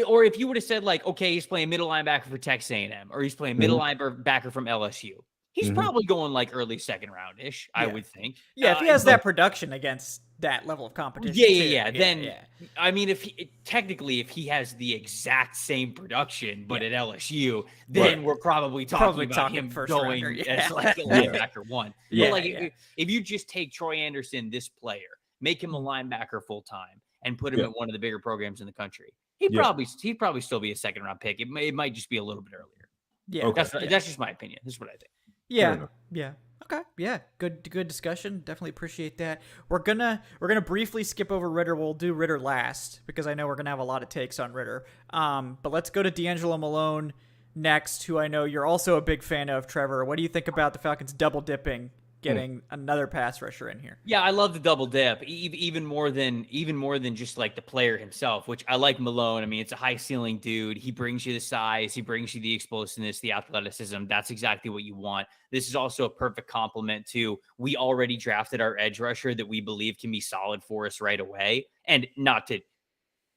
Or if you would have said like, okay, he's playing middle linebacker for Texas A&M, or he's playing middle linebacker from LSU, he's probably going like early second round ish, I would think. Yeah, if he has that production against that level of competition. Then I mean, if he has the exact same production but at LSU, then we're probably talking about him going as like a linebacker one. But like if you just take Troy Anderson, this player, make him a linebacker full time, and put him at one of the bigger programs in the country, he'd probably still be a second round pick. It might just be a little bit earlier. Yeah, that's just my opinion. This is what I think. Yeah. Okay. Yeah. Good discussion. Definitely appreciate that. We're gonna briefly skip over Ritter. We'll do Ritter last, because I know we're gonna have a lot of takes on Ritter. But let's go to D'Angelo Malone next, who I know you're also a big fan of, Trevor. What do you think about the Falcons double dipping, getting another pass rusher in here? Yeah, I love the double dip, even more than just like the player himself, which I like Malone. I mean, it's a high ceiling dude. He brings you the size, he brings you the explosiveness, the athleticism. That's exactly what you want. This is also a perfect complement to, we already drafted our edge rusher that we believe can be solid for us right away. And not to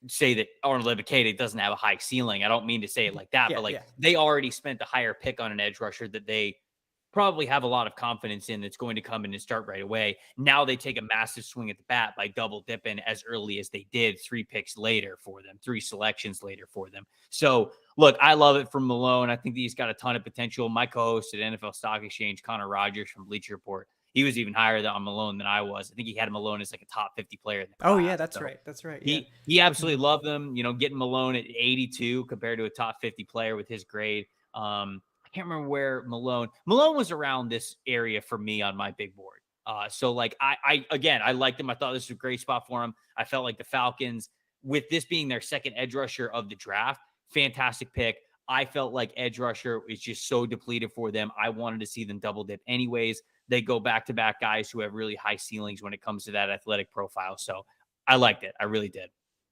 say that Arnold Ebiketie doesn't have a high ceiling. I don't mean to say it like that, but they already spent a higher pick on an edge rusher that they probably have a lot of confidence in, that's going to come in and start right away. Now they take a massive swing at the bat by double dipping as early as they did, 3 selections later for them. So look, I love it from Malone. I think he's got a ton of potential. My co-host at NFL Stock Exchange, Connor Rogers from Bleacher Report, he was even higher on Malone than I was. I think he had Malone as like a top 50 player in the class. Oh yeah, that's right. That's right. Yeah. He absolutely loved them. Getting Malone at 82 compared to a top 50 player with his grade. I can't remember where Malone was around this area for me on my big board. So like I liked him. I thought this was a great spot for him. I felt like the Falcons, with this being their second edge rusher of the draft, fantastic pick. I felt like edge rusher is just so depleted for them. I wanted to see them double dip anyways. They go back-to-back guys who have really high ceilings when it comes to that athletic profile. So I liked it. I really did.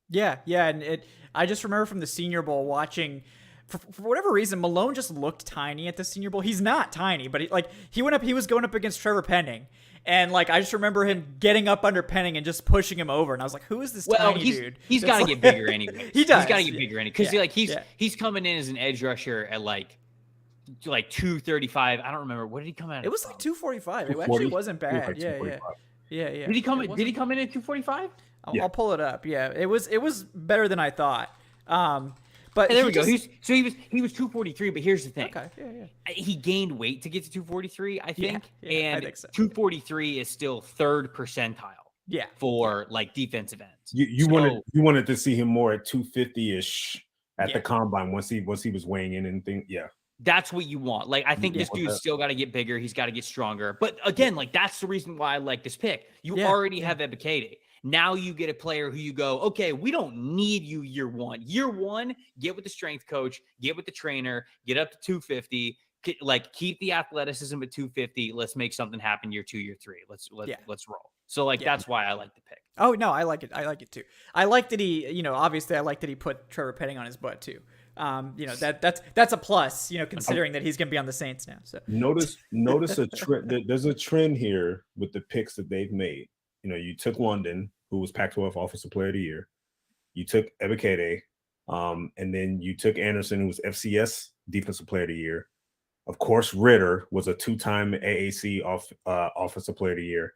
Yeah. And I just remember from the Senior Bowl watching, for whatever reason, Malone just looked tiny at the Senior Bowl. He's not tiny, but he was going up against Trevor Penning. And like, I just remember him getting up under Penning and just pushing him over. And I was like, who is this tiny dude? He's got to get bigger anyway. He does. He's got to get bigger anyway. Because he's coming in as an edge rusher at like 235. I don't remember. What did he come out? It was like 245. It actually wasn't bad. Yeah. Did he come in at 245? I'll pull it up. Yeah, it was better than I thought. But there we go. He was 243. But here's the thing. Okay. Yeah. He gained weight to get to 243, I think. And I think so. 243 is still third percentile. Yeah. For like defensive ends. You wanted to see him more at 250-ish at the combine once he was weighing in and things. Yeah. That's what you want. Like, I think this dude's still got to get bigger. He's got to get stronger. But again, like, that's the reason why I like this pick. You already have Ep189. Now you get a player who you go, okay, we don't need you year one. Year one, get with the strength coach, get with the trainer, get up to 250, like keep the athleticism at 250. Let's make something happen year 2, year 3. Let's roll. So like, that's why I like the pick. Oh no, I like it. I like it too. I like that he, obviously I like that he put Trevor Penning on his butt too. That's a plus, considering that he's going to be on the Saints now. So notice a trend. There's a trend here with the picks that they've made. You took London, who was Pac-12 Offensive Player of the Year. You took Ep189, and then you took Anderson, who was FCS Defensive Player of the Year. Of course, Ritter was a 2-time AAC Offensive Player of the Year.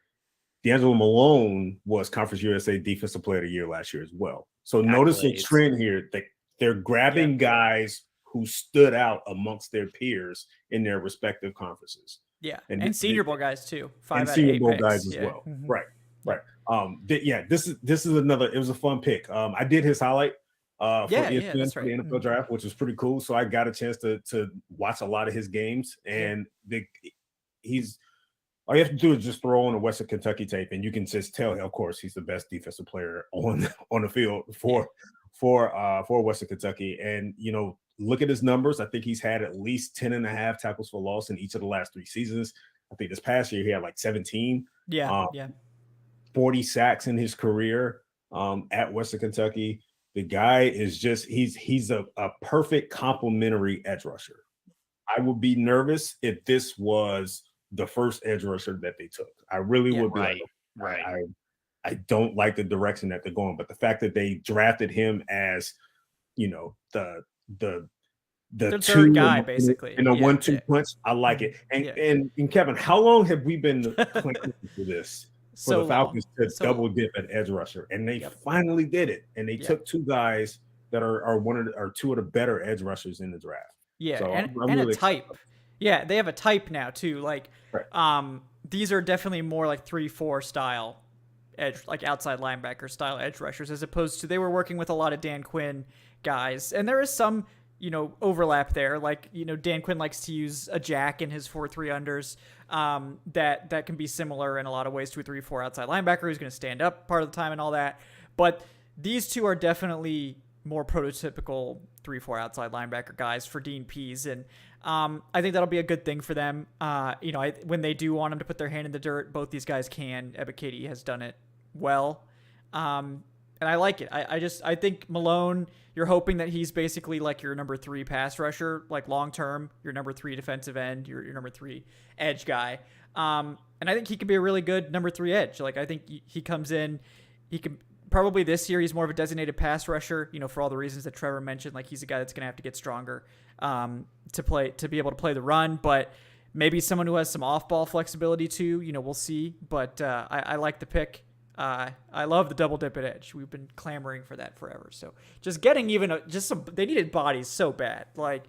Angelo Malone was Conference USA Defensive Player of the Year last year as well. So notice a trend here that they're grabbing guys who stood out amongst their peers in their respective conferences. Yeah, and Senior Bowl guys too. 5 and out Senior of 8 Bowl picks. guys as well. Mm-hmm. Right. This is another. It was a fun pick. I did his highlight for ESPN for the NFL draft, which was pretty cool. So I got a chance to watch a lot of his games, and all you have to do is just throw on a Western Kentucky tape, and you can just tell. Of course, he's the best defensive player on the field for Western Kentucky, and look at his numbers. I think he's had at least 10.5 tackles for loss in each of the last 3 seasons. I think this past year he had like 17. 40 sacks in his career at Western Kentucky. The guy is just he's a perfect complementary edge rusher. I would be nervous if this was the first edge rusher that they took. I really would be. Right. I don't like the direction that they're going, but the fact that they drafted him as, the third guy basically in a 1-2 punch, I like it. And Kevin, how long have we been planning for this? For the Falcons to double dip at edge rusher, and they finally did it. And they took 2 guys that are 2 of the better edge rushers in the draft. Yeah, so and really a type. Yeah, they have a type now too. Like, these are definitely more like 3-4 style edge, like outside linebacker style edge rushers, as opposed to they were working with a lot of Dan Quinn guys, and there is some overlap there. Like, Dan Quinn likes to use a jack in his 4-3 unders. That can be similar in a lot of ways to a 3-4 outside linebacker who's going to stand up part of the time and all that. But these 2 are definitely more prototypical 3-4 outside linebacker guys for Dean Pease. And I think that'll be a good thing for them. When they do want them to put their hand in the dirt, both these guys can. Ep189 has done it well. And I like it. I think Malone, you're hoping that he's basically like your number 3 pass rusher, like long term, your number 3 defensive end, your number 3 edge guy. And I think he could be a really good number 3 edge. Like, I think he comes in, he can probably this year he's more of a designated pass rusher, for all the reasons that Trevor mentioned. Like, he's a guy that's going to have to get stronger to be able to play the run, but maybe someone who has some off ball flexibility too. We'll see. But I like the pick. I love the double dip at edge. We've been clamoring for that forever. So just getting they needed bodies so bad. Like,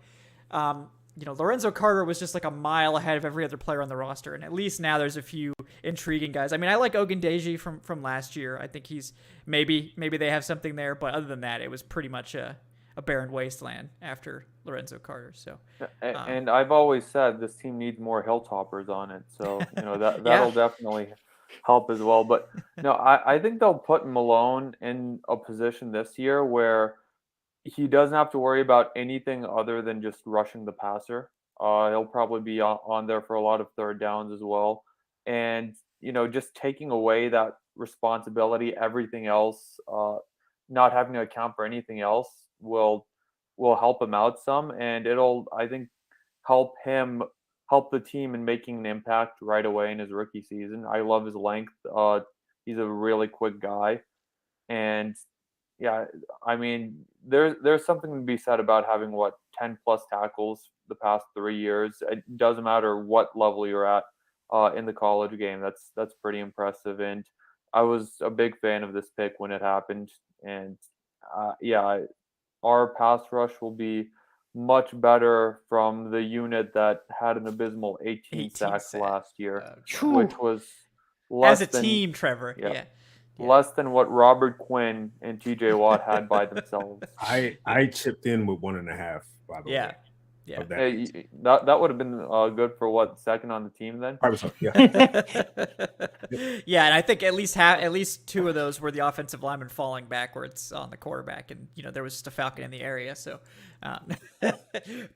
Lorenzo Carter was just like a mile ahead of every other player on the roster. And at least now there's a few intriguing guys. I mean, I like Ogundeji from last year. I think he's maybe they have something there. But other than that, it was pretty much a barren wasteland after Lorenzo Carter. So, and I've always said this team needs more hilltoppers on it. So, that'll definitely help as well. But no, I think they'll put Malone in a position this year where he doesn't have to worry about anything other than just rushing the passer. He'll probably be on there for a lot of third downs as well. And, just taking away that responsibility, everything else, not having to account for anything else will help him out some. And it'll, I think, help the team in making an impact right away in his rookie season. I love his length. He's a really quick guy. And yeah, I mean, there's something to be said about having 10 plus tackles the past 3 years. It doesn't matter what level you're at in the college game. That's pretty impressive. And I was a big fan of this pick when it happened. And our pass rush will be much better from the unit that had an abysmal 18 sacks last year, which was less as a team, Trevor. Yeah. Less than what Robert Quinn and TJ Watt had by themselves. I chipped in with 1.5, by the way. Yeah. That would have been good for second on the team then? Probably so, yeah. Yeah, and I think at least two of those were the offensive linemen falling backwards on the quarterback, and there was just a Falcon in the area. So,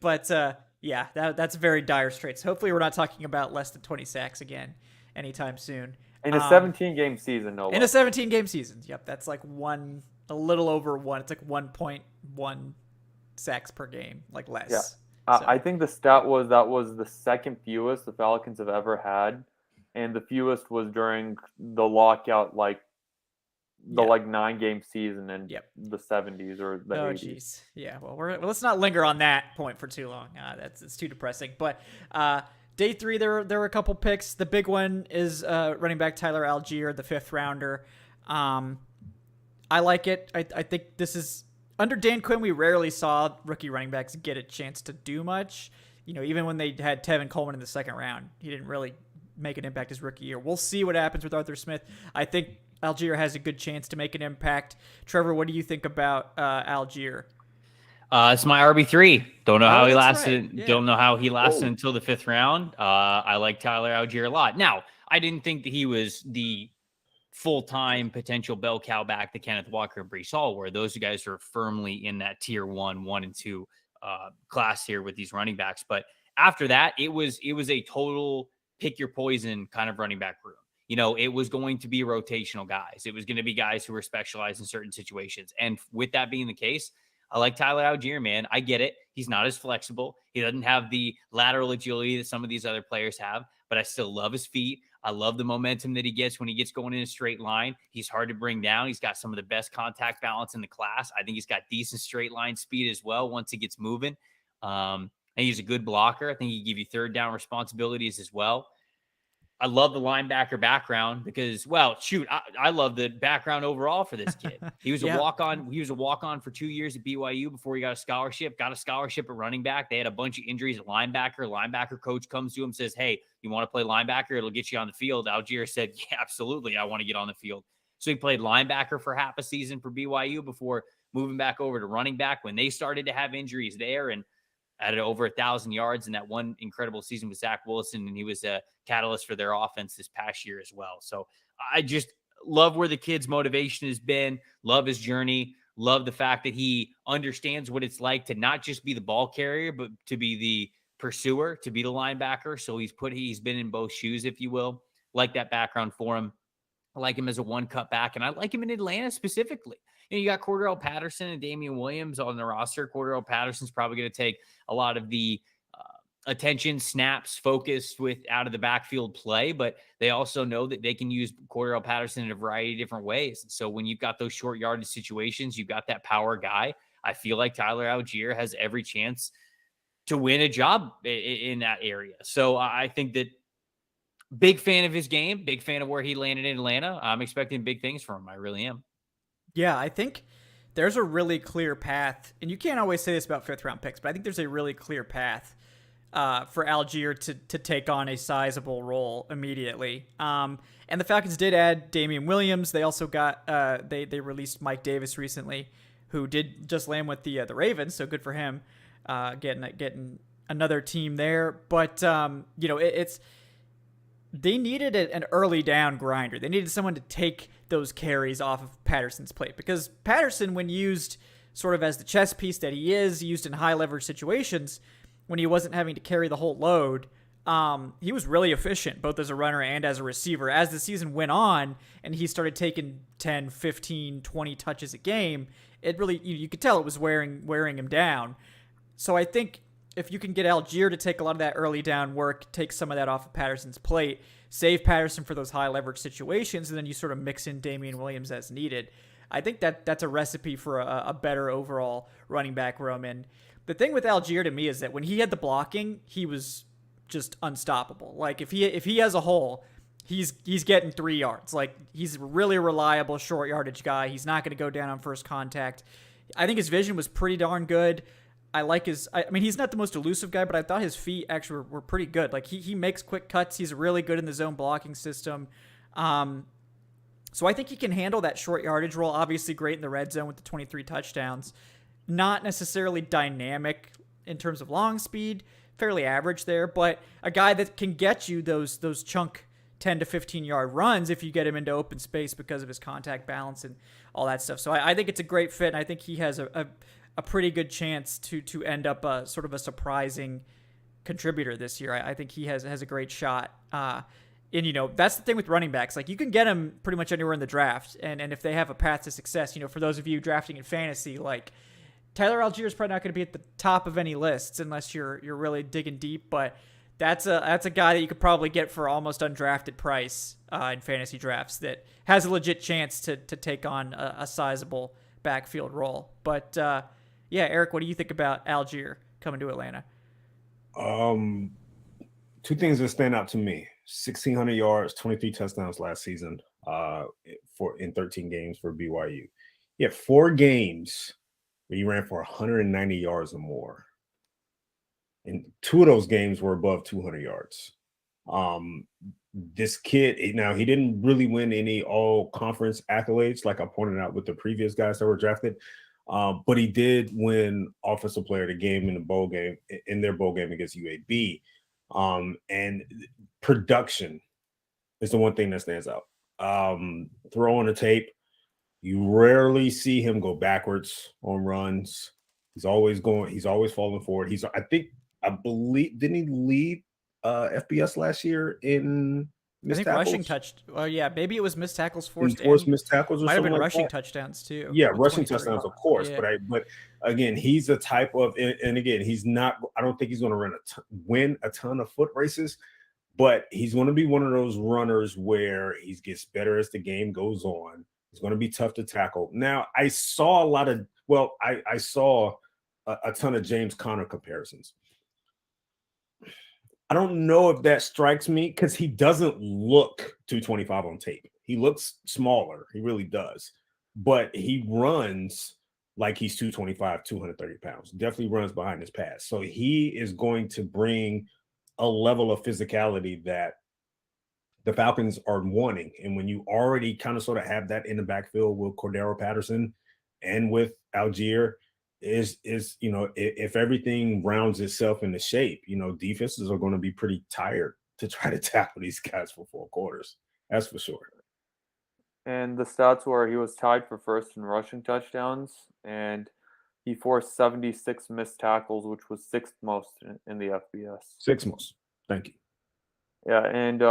but that's very dire straits. Hopefully, we're not talking about less than 20 sacks again anytime soon. In a 17-game season, no. In a 17-game season, yep, that's like a little over one. It's like 1.1 sacks per game, like less. Yeah. So. I think the stat was that was the second fewest the Falcons have ever had, and the fewest was during the lockout, like 9-game season in the 70s or the 80s. Oh, jeez. Yeah. Well, let's not linger on that point for too long. It's too depressing. But day 3, there were a couple picks. The big one is running back Tyler Algier, the 5th rounder. I like it. I think this is. Under Dan Quinn, we rarely saw rookie running backs get a chance to do much. Even when they had Tevin Coleman in the 2nd round, he didn't really make an impact his rookie year. We'll see what happens with Arthur Smith. I think Algier has a good chance to make an impact. Trevor, what do you think about Algier? It's my RB3. Don't know how he lasted. Right. Yeah. Don't know how he lasted until the 5th round. I like Tyler Algier a lot. Now, I didn't think that he was the full-time potential bell cow back that Kenneth Walker and Breece Hall were. Those guys are firmly in that tier 1 and 2 class here with these running backs. But after that, it was a total pick your poison kind of running back room. It was going to be rotational guys. It was going to be guys who were specialized in certain situations. And with that being the case, I like Tyler Algier, man. I get it. He's not as flexible. He doesn't have the lateral agility that some of these other players have, but I still love his feet. I love the momentum that he gets when he gets going in a straight line. He's hard to bring down. He's got some of the best contact balance in the class. I think he's got decent straight line speed as well once he gets moving. And he's a good blocker. I think he can give you third down responsibilities as well. I love the linebacker background because, I love the background overall for this kid. He was a walk-on. He was a walk-on for 2 years at BYU before he got a scholarship. Got a scholarship at running back. They had a bunch of injuries at linebacker. Linebacker coach comes to him, says, "Hey, you want to play linebacker? It'll get you on the field." Algier said, "Yeah, absolutely. I want to get on the field." So he played linebacker for half a season for BYU before moving back over to running back when they started to have injuries there, and added over 1,000 yards in that one incredible season with Zach Wilson, and he was a catalyst for their offense this past year as well. So I just love where the kid's motivation has been, love his journey, love the fact that he understands what it's like to not just be the ball carrier, but to be the pursuer, to be the linebacker. So he's been in both shoes, if you will. Like that background for him. I like him as a one-cut back, and I like him in Atlanta specifically. You got Cordarrelle Patterson and Damien Williams on the roster. Cordarrelle Patterson's probably going to take a lot of the attention, snaps, focus with out of the backfield play, but they also know that they can use Cordarrelle Patterson in a variety of different ways. So when you've got those short yardage situations, you've got that power guy. I feel like Tyler Algier has every chance to win a job in that area. So I think that big fan of his game, big fan of where he landed in Atlanta. I'm expecting big things from him. I really am. Yeah, I think there's a really clear path, and you can't always say this about 5th round picks, but I think there's a really clear path for Algier to take on a sizable role immediately. And the Falcons did add Damien Williams. They also got they released Mike Davis recently, who did just land with the Ravens, so good for him, getting another team there. But it's they needed an early down grinder. They needed someone to take those carries off of Patterson's plate, because Patterson, when used sort of as the chess piece that he is, used in high leverage situations, when he wasn't having to carry the whole load, he was really efficient, both as a runner and as a receiver. As the season went on and he started taking 10, 15, 20 touches a game, it really, you could tell it was wearing him down. So I think if you can get Algier to take a lot of that early down work, take some of that off of Patterson's plate, save Patterson for those high leverage situations, and then you sort of mix in Damien Williams as needed, I think that's a recipe for a better overall running back room. And the thing with Algier to me is that when he had the blocking, he was just unstoppable. Like if he has a hole, he's getting 3 yards. Like he's a really reliable short yardage guy. He's not going to go down on first contact. I think his vision was pretty darn good. I like I mean, he's not the most elusive guy, but I thought his feet actually were pretty good. Like he makes quick cuts. He's really good in the zone blocking system. So I think he can handle that short yardage role. Obviously great in the red zone with the 23 touchdowns. Not necessarily dynamic in terms of long speed, fairly average there, but a guy that can get you those chunk 10 to 15 yard runs if you get him into open space because of his contact balance and all that stuff. So I think it's a great fit, and I think he has a pretty good chance to end up sort of a surprising contributor this year. I think he has a great shot. And, that's the thing with running backs. Like, you can get them pretty much anywhere in the draft, and if they have a path to success, for those of you drafting in fantasy, like, Tyler Algier is probably not going to be at the top of any lists unless you're really digging deep, but that's a guy that you could probably get for almost undrafted price in fantasy drafts that has a legit chance to take on a sizable backfield role. But yeah, Eric, what do you think about Algier coming to Atlanta? Two things that stand out to me: 1,600 yards, 23 touchdowns last season in 13 games for BYU. He had 4 games where he ran for 190 yards or more. And 2 of those games were above 200 yards. This kid, now he didn't really win any all-conference accolades like I pointed out with the previous guys that were drafted, but he did win Offensive Player of the Game in their bowl game against UAB. And production is the one thing that stands out. Throw on the tape, you rarely see him go backwards on runs. He's always falling forward. I believe, didn't he lead FBS last year in missed tackles? Rushing maybe it was missed tackles forced missed tackles, or might have been like rushing that. Touchdowns too. Yeah, rushing touchdowns, of course. Yeah. But again, he's a type of, and again, he's not. I don't think he's going to win a ton of foot races, but he's going to be one of those runners where he gets better as the game goes on. He's going to be tough to tackle. Now, I saw I saw a ton of James Conner comparisons. I don't know if that strikes me because he doesn't look 225 on tape. He looks smaller. He really does. But he runs like he's 225, 230 pounds. Definitely runs behind his pass. So he is going to bring a level of physicality that the Falcons are wanting. And when you already kind of sort of have that in the backfield with Cordero Patterson and with Algier, if everything rounds itself into shape, defenses are going to be pretty tired to try to tackle these guys for 4 quarters. That's for sure. And the stats were he was tied for first in rushing touchdowns, and he forced 76 missed tackles, which was 6th most in the FBS. 6th most. Thank you. Yeah, and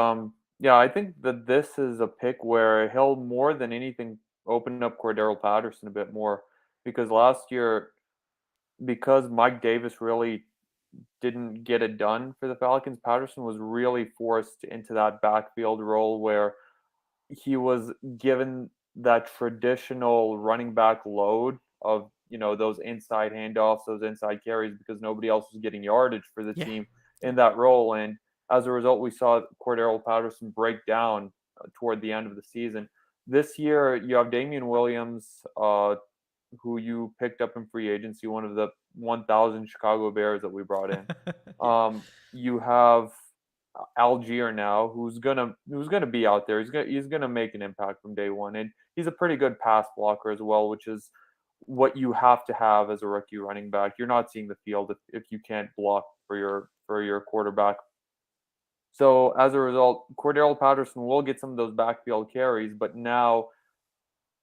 I think that this is a pick where he'll more than anything open up Cordero Patterson a bit more, because last year, because Mike Davis really didn't get it done for the Falcons, Patterson was really forced into that backfield role where he was given that traditional running back load of, those inside handoffs, those inside carries, because nobody else was getting yardage for the team in that role. And as a result, we saw Cordero Patterson break down toward the end of the season. This year, you have Damien Williams, who you picked up in free agency, one of the 1,000 Chicago Bears that we brought in. You have Algier now, who's gonna be out there. He's gonna make an impact from day one, and he's a pretty good pass blocker as well, which is what you have to have as a rookie running back. You're not seeing the field if you can't block for your quarterback. So as a result, Cordell Patterson will get some of those backfield carries, but now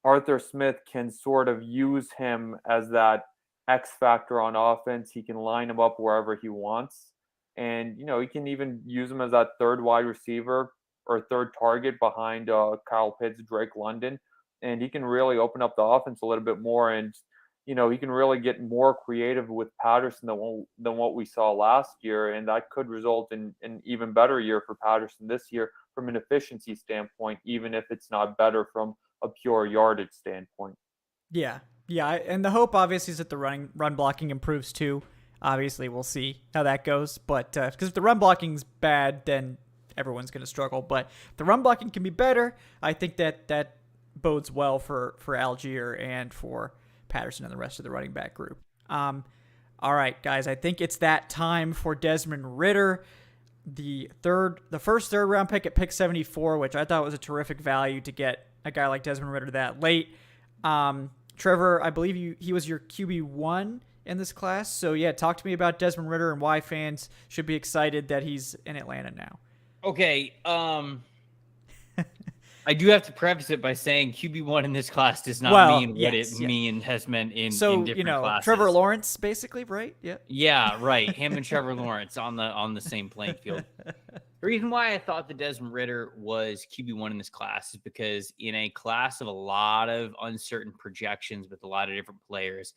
Arthur Smith can sort of use him as that X factor on offense. He can line him up wherever he wants. And, he can even use him as that third wide receiver or third target behind Kyle Pitts, Drake London. And he can really open up the offense a little bit more. And, he can really get more creative with Patterson than what we saw last year. And that could result in an even better year for Patterson this year from an efficiency standpoint, even if it's not better from a pure yardage standpoint. Yeah. And the hope obviously is that the run blocking improves too. Obviously, we'll see how that goes. But because if the run blocking's bad, then everyone's going to struggle. But if the run blocking can be better, I think that bodes well for Algier and for Patterson and the rest of the running back group. All right, guys, I think it's that time for Desmond Ritter, the first third round pick at pick 74, which I thought was a terrific value to get a guy like Desmond Ritter that late. Trevor, I believe he was your QB1 in this class. So yeah, talk to me about Desmond Ritter and why fans should be excited that he's in Atlanta now. Okay. I do have to preface it by saying QB1 in this class does not mean what it has meant in different classes. Trevor Lawrence, basically, right? Yeah. Yeah, right. Him and Trevor Lawrence on the same playing field. The reason why I thought that Desmond Ritter was QB1 in this class is because in a class of a lot of uncertain projections with a lot of different players,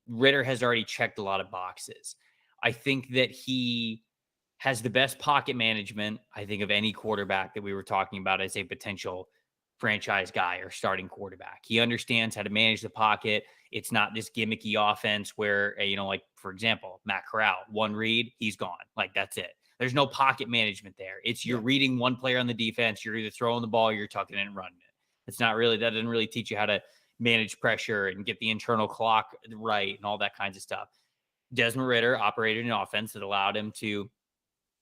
Ritter has already checked a lot of boxes. I think that he has the best pocket management, I think, of any quarterback that we were talking about as a potential franchise guy or starting quarterback. He understands how to manage the pocket. It's not this gimmicky offense where, like, for example, Matt Corral, one read, he's gone. Like, that's it. There's no pocket management there. It's you're reading one player on the defense. You're either throwing the ball or you're tucking it and running it. It's not really, that doesn't really teach you how to manage pressure and get the internal clock right and all that kinds of stuff. Desmond Ritter operated an offense that allowed him to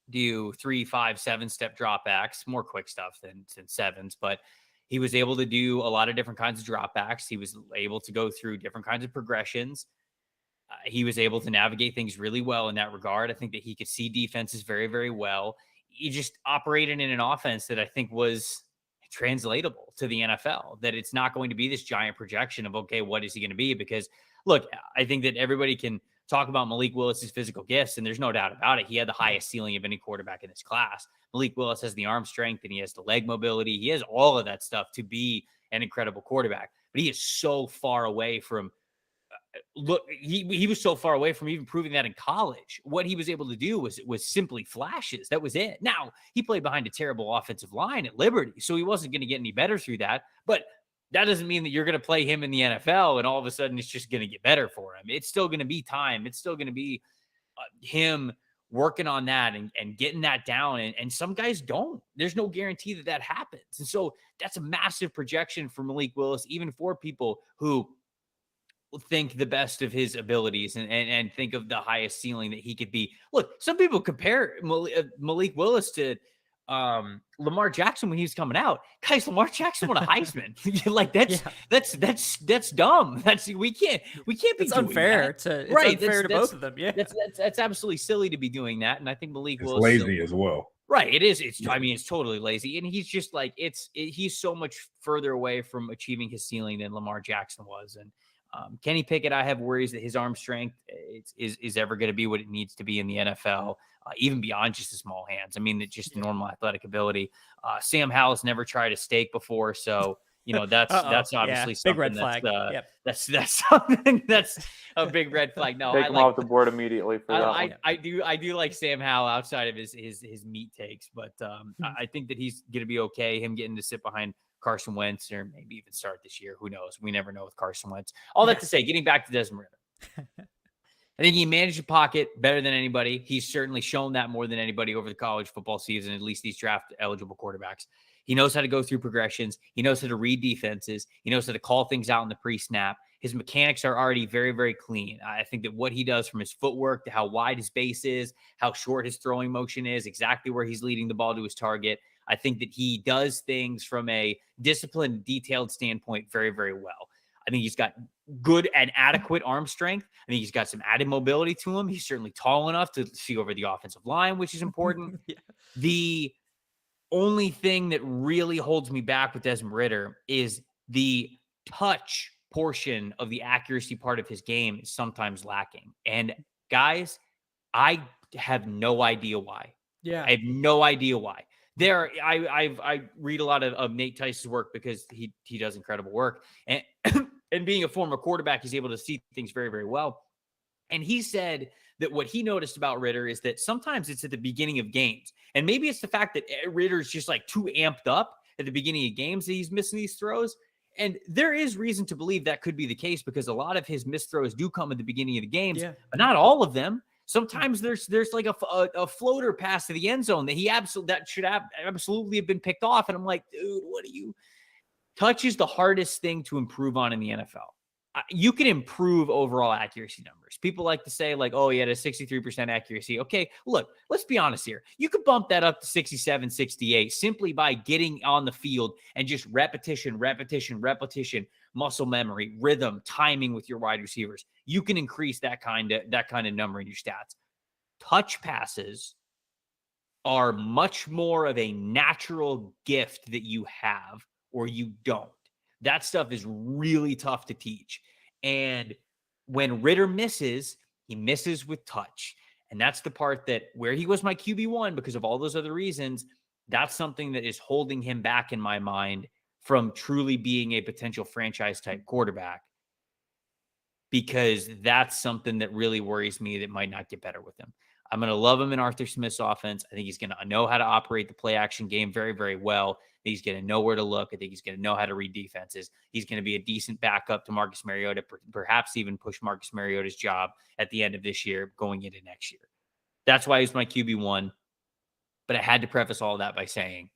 do 3, 5, 7-step dropbacks, more quick stuff than sevens, but he was able to do a lot of different kinds of dropbacks. He was able to go through different kinds of progressions. He was able to navigate things really well in that regard. I think that he could see defenses very, very well. He just operated in an offense that I think was translatable to the NFL, that it's not going to be this giant projection of, okay, what is he going to be? Because look, I think that everybody can talk about Malik Willis's physical gifts, and there's no doubt about it. He had the highest ceiling of any quarterback in this class. Malik Willis has the arm strength and he has the leg mobility. He has all of that stuff to be an incredible quarterback, but he is so far away from he was so far away from even proving that in college. What he was able to do was simply flashes. That was it. Now, he played behind a terrible offensive line at Liberty, so he wasn't going to get any better through that, but that doesn't mean that you're going to play him in the NFL and all of a sudden it's just going to get better for him. It's still going to be time. It's still going to be him working on that and getting that down. And some guys don't. There's no guarantee that happens. And so that's a massive projection for Malik Willis, even for people who think the best of his abilities and think of the highest ceiling that he could be. Look, some people compare Malik Willis to Lamar Jackson when he was coming out. Guys, Lamar Jackson won a Heisman. Like that's dumb. We can't be it's doing unfair that. It's unfair to both of them. Yeah. That's absolutely silly to be doing that. And I think Malik Willis lazy as well. Right. It is. It's totally lazy. And he's just like, he's so much further away from achieving his ceiling than Lamar Jackson was. And Kenny Pickett, I have worries that his arm strength is ever going to be what it needs to be in the NFL, even beyond just the small hands. I mean, just normal athletic ability. Sam Howell's never tried a steak before, so that's obviously something. Big red flag. That's something that's a big red flag. No, take him off the board immediately for that one. I do like Sam Howell outside of his meat takes, but I think that he's going to be okay. Him getting to sit behind Carson Wentz, or maybe even start this year. Who knows? We never know with Carson Wentz. All that to say, getting back to Desmond Ritter. I think he managed the pocket better than anybody. He's certainly shown that more than anybody over the college football season, at least these draft-eligible quarterbacks. He knows how to go through progressions. He knows how to read defenses. He knows how to call things out in the pre-snap. His mechanics are already very, very clean. I think that what he does from his footwork to how wide his base is, how short his throwing motion is, exactly where he's leading the ball to his target. I think that he does things from a disciplined, detailed standpoint very, very well. I think he's got good and adequate arm strength. I think he's got some added mobility to him. He's certainly tall enough to see over the offensive line, which is important. Yeah. The only thing that really holds me back with Desmond Ritter is the touch portion of the accuracy part of his game is sometimes lacking. And guys, I have no idea why. Yeah. I have no idea why. I read a lot of Nate Tice's work because he does incredible work. And and being a former quarterback, he's able to see things very, very well. And he said that what he noticed about Ritter is that sometimes it's at the beginning of games. And maybe it's the fact that Ritter's just like too amped up at the beginning of games that he's missing these throws. And there is reason to believe that could be the case because a lot of his missed throws do come at the beginning of the games, but not all of them. Sometimes there's like a floater pass to the end zone that should absolutely have been picked off. And I'm like, dude, touch is the hardest thing to improve on in the NFL. You can improve overall accuracy numbers. People like to say like, oh, he had a 63% accuracy. Okay, look, let's be honest here. You could bump that up to 67, 68 simply by getting on the field and just repetition, muscle memory, rhythm, timing with your wide receivers. You can increase that kind of number in your stats. Touch passes are much more of a natural gift that you have or you don't. That stuff is really tough to teach. And when Ritter misses, he misses with touch. And that's the part that where he was my QB1 because of all those other reasons, that's something that is holding him back in my mind from truly being a potential franchise type quarterback, because that's something that really worries me that might not get better with him. I'm going to love him in Arthur Smith's offense. I think he's going to know how to operate the play action game very, very well. He's going to know where to look. I think he's going to know how to read defenses. He's going to be a decent backup to Marcus Mariota, perhaps even push Marcus Mariota's job at the end of this year going into next year. That's why he's my QB1. But I had to preface all of that by saying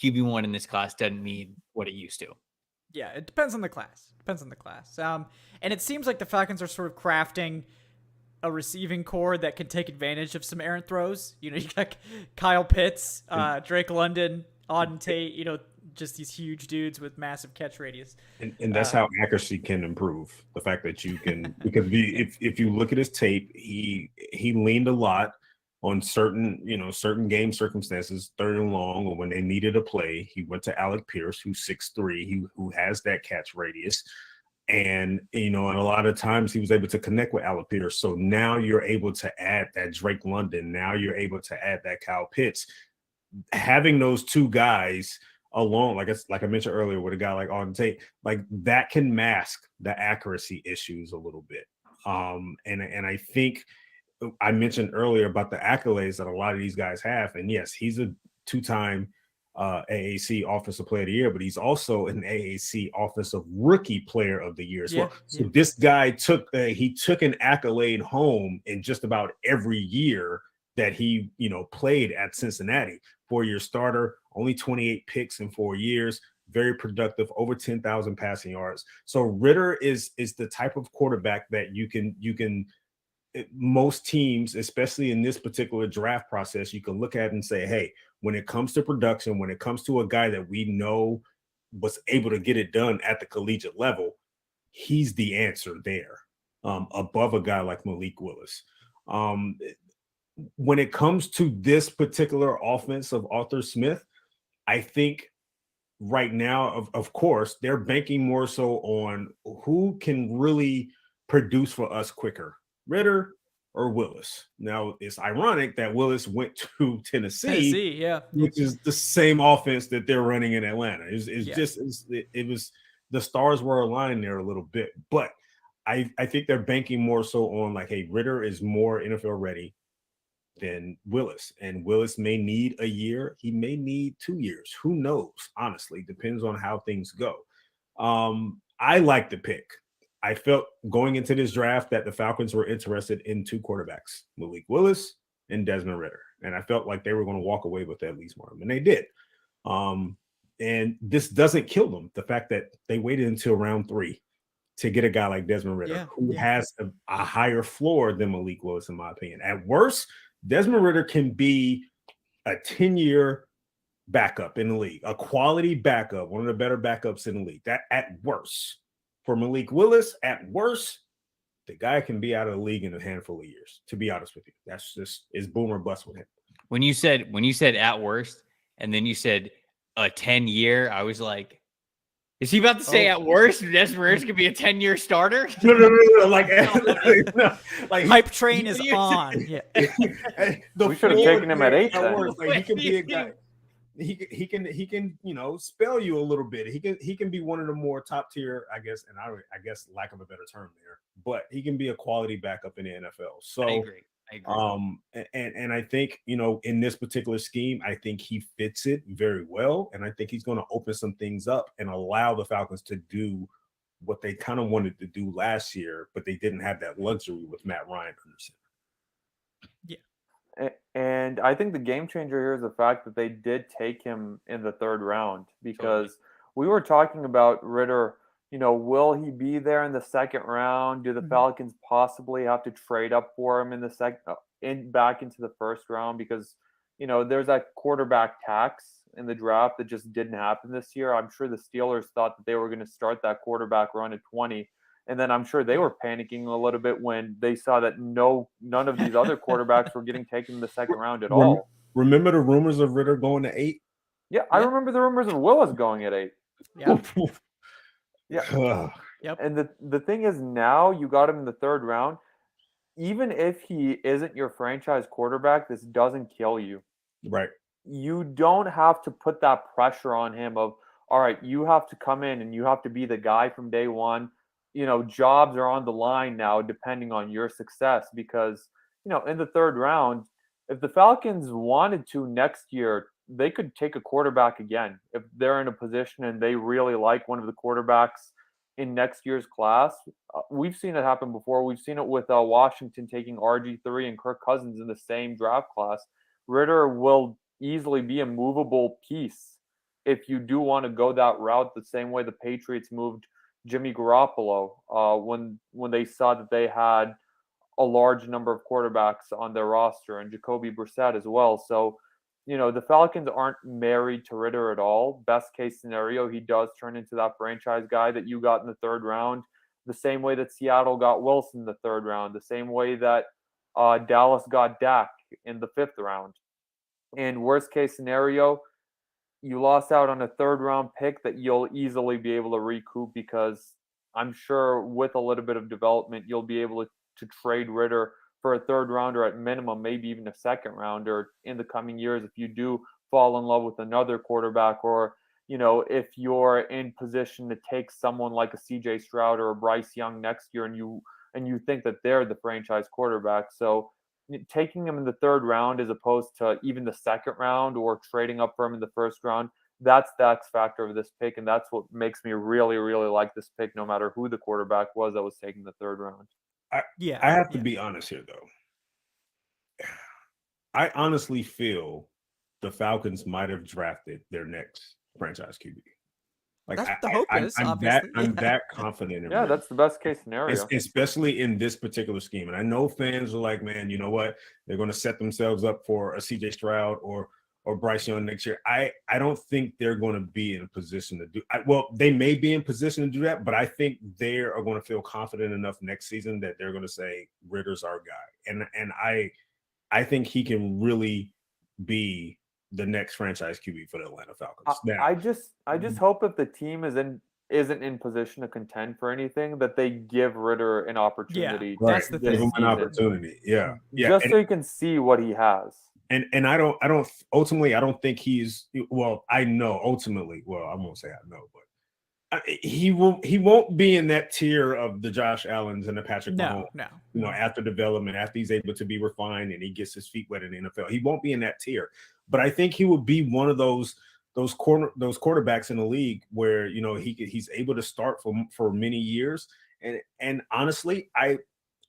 QB1 in this class doesn't mean what it used to. Yeah, it depends on the class. And it seems like the Falcons are sort of crafting a receiving core that can take advantage of some errant throws. You got Kyle Pitts, Drake London, Auden Tate, just these huge dudes with massive catch radius. And that's how accuracy can improve. The fact that you can, because if you look at his tape, he leaned a lot on certain game circumstances, third and long, or when they needed a play. He went to Alec Pierce, who's 6'3", who has that catch radius. And, and a lot of times he was able to connect with Alec Pierce. So now you're able to add that Drake London. Now you're able to add that Kyle Pitts. Having those two guys alone, like I mentioned earlier, with a guy like Auden Tate, like that can mask the accuracy issues a little bit. And I think I mentioned earlier about the accolades that a lot of these guys have. And yes, he's a two-time AAC Offensive Player of the Year, but he's also an AAC Offensive Rookie Player of the Year as well. So this guy took an accolade home in just about every year that he played at Cincinnati. 4-year starter, only 28 picks in 4 years, very productive, over 10,000 passing yards. So Ritter is the type of quarterback that you can most teams, especially in this particular draft process, you can look at and say, hey, when it comes to production, when it comes to a guy that we know was able to get it done at the collegiate level, he's the answer there, above a guy like Malik Willis. When it comes to this particular offense of Arthur Smith, I think right now, of course, they're banking more so on who can really produce for us quicker, Ritter or Willis. Now, it's ironic that Willis went to Tennessee, which is the same offense that they're running in Atlanta. It was the stars were aligned there a little bit, but I think they're banking more so on like, hey, Ritter is more NFL ready than Willis, and Willis may need a year. He may need 2 years. Who knows? Honestly, depends on how things go. I like the pick. I felt going into this draft that the Falcons were interested in two quarterbacks, Malik Willis and Desmond Ritter. And I felt like they were going to walk away with at least one of them, and they did. And this doesn't kill them. The fact that they waited until round 3 to get a guy like Desmond Ritter, who yeah. has a higher floor than Malik Willis, in my opinion. At worst, Desmond Ritter can be a 10-year backup in the league, a quality backup, one of the better backups in the league. That at worst. For Malik Willis, at worst, the guy can be out of the league in a handful of years, to be honest with you. That's just is boom or bust with him. When you said at worst, and then you said a 10-year, I was like, is he about to say at worst Desmond Ritter could be a 10-year starter? No. Like, like hype train is on. Yeah. We should have taken him at 8 then. Like, he can be a guy. He can spell you a little bit. He can be one of the more top tier, I guess, and I guess lack of a better term there, but he can be a quality backup in the NFL. So I agree. And I think, in this particular scheme, I think he fits it very well. And I think he's going to open some things up and allow the Falcons to do what they kind of wanted to do last year, but they didn't have that luxury with Matt Ryan under center. Yeah. And I think the game changer here is the fact that they did take him in the 3rd round, because we were talking about Ritter. Will he be there in the 2nd round? Do the Falcons possibly have to trade up for him in the back into the 1st round? Because, there's that quarterback tax in the draft that just didn't happen this year. I'm sure the Steelers thought that they were going to start that quarterback run at 20. And then I'm sure they were panicking a little bit when they saw that none of these other quarterbacks were getting taken in the 2nd round at all. Remember the rumors of Ritter going to 8? Yeah, I remember the rumors of Willis going at 8. Yeah. Yeah. Yep. And the thing is, now you got him in the 3rd round. Even if he isn't your franchise quarterback, this doesn't kill you. Right. You don't have to put that pressure on him of, all right, you have to come in and you have to be the guy from day one. Jobs are on the line now depending on your success, because, in the 3rd round, if the Falcons wanted to next year, they could take a quarterback again. If they're in a position and they really like one of the quarterbacks in next year's class. We've seen it happen before. We've seen it with Washington taking RG3 and Kirk Cousins in the same draft class. Ritter will easily be a movable piece if you do want to go that route, the same way the Patriots moved Jimmy Garoppolo when they saw that they had a large number of quarterbacks on their roster, and Jacoby Brissett as well. So, the Falcons aren't married to Ritter at all. Best case scenario, he does turn into that franchise guy that you got in the 3rd round, the same way that Seattle got Wilson in the 3rd round, the same way that Dallas got Dak in the 5th round. And worst case scenario, you lost out on a 3rd round pick that you'll easily be able to recoup, because I'm sure with a little bit of development, you'll be able to trade Ritter for a 3rd rounder at minimum, maybe even a 2nd rounder in the coming years if you do fall in love with another quarterback, or, if you're in position to take someone like a CJ Stroud or a Bryce Young next year and you think that they're the franchise quarterback. So taking him in the 3rd round as opposed to even the 2nd round or trading up for him in the 1st round, that's the X factor of this pick. And that's what makes me really, really like this pick, no matter who the quarterback was that was taking the 3rd round. I have to be honest here, though. I honestly feel the Falcons might have drafted their next franchise QB. Like, that's the hope is, obviously. I'm that confident in it. That's the best case scenario. Especially in this particular scheme. And I know fans are like, man, you know what? They're going to set themselves up for a CJ Stroud or Bryce Young next year. I don't think they're going to be in a position to do they may be in position to do that, but I think they are going to feel confident enough next season that they're going to say Ritter's our guy. And I think he can really be the next franchise QB for the Atlanta Falcons. Now, I just hope that the team isn't in position to contend for anything, that they give Ritter an opportunity. Yeah, that's the thing. Give him an opportunity. Yeah. Just so you can see what he has. And I don't think he's, I know ultimately, I won't say I know, but he won't be in that tier of the Josh Allens and the Patrick Mahomes. No. After development, after he's able to be refined and he gets his feet wet in the NFL, he won't be in that tier. But I think he will be one of those quarterbacks in the league where, he's able to start for many years. And honestly,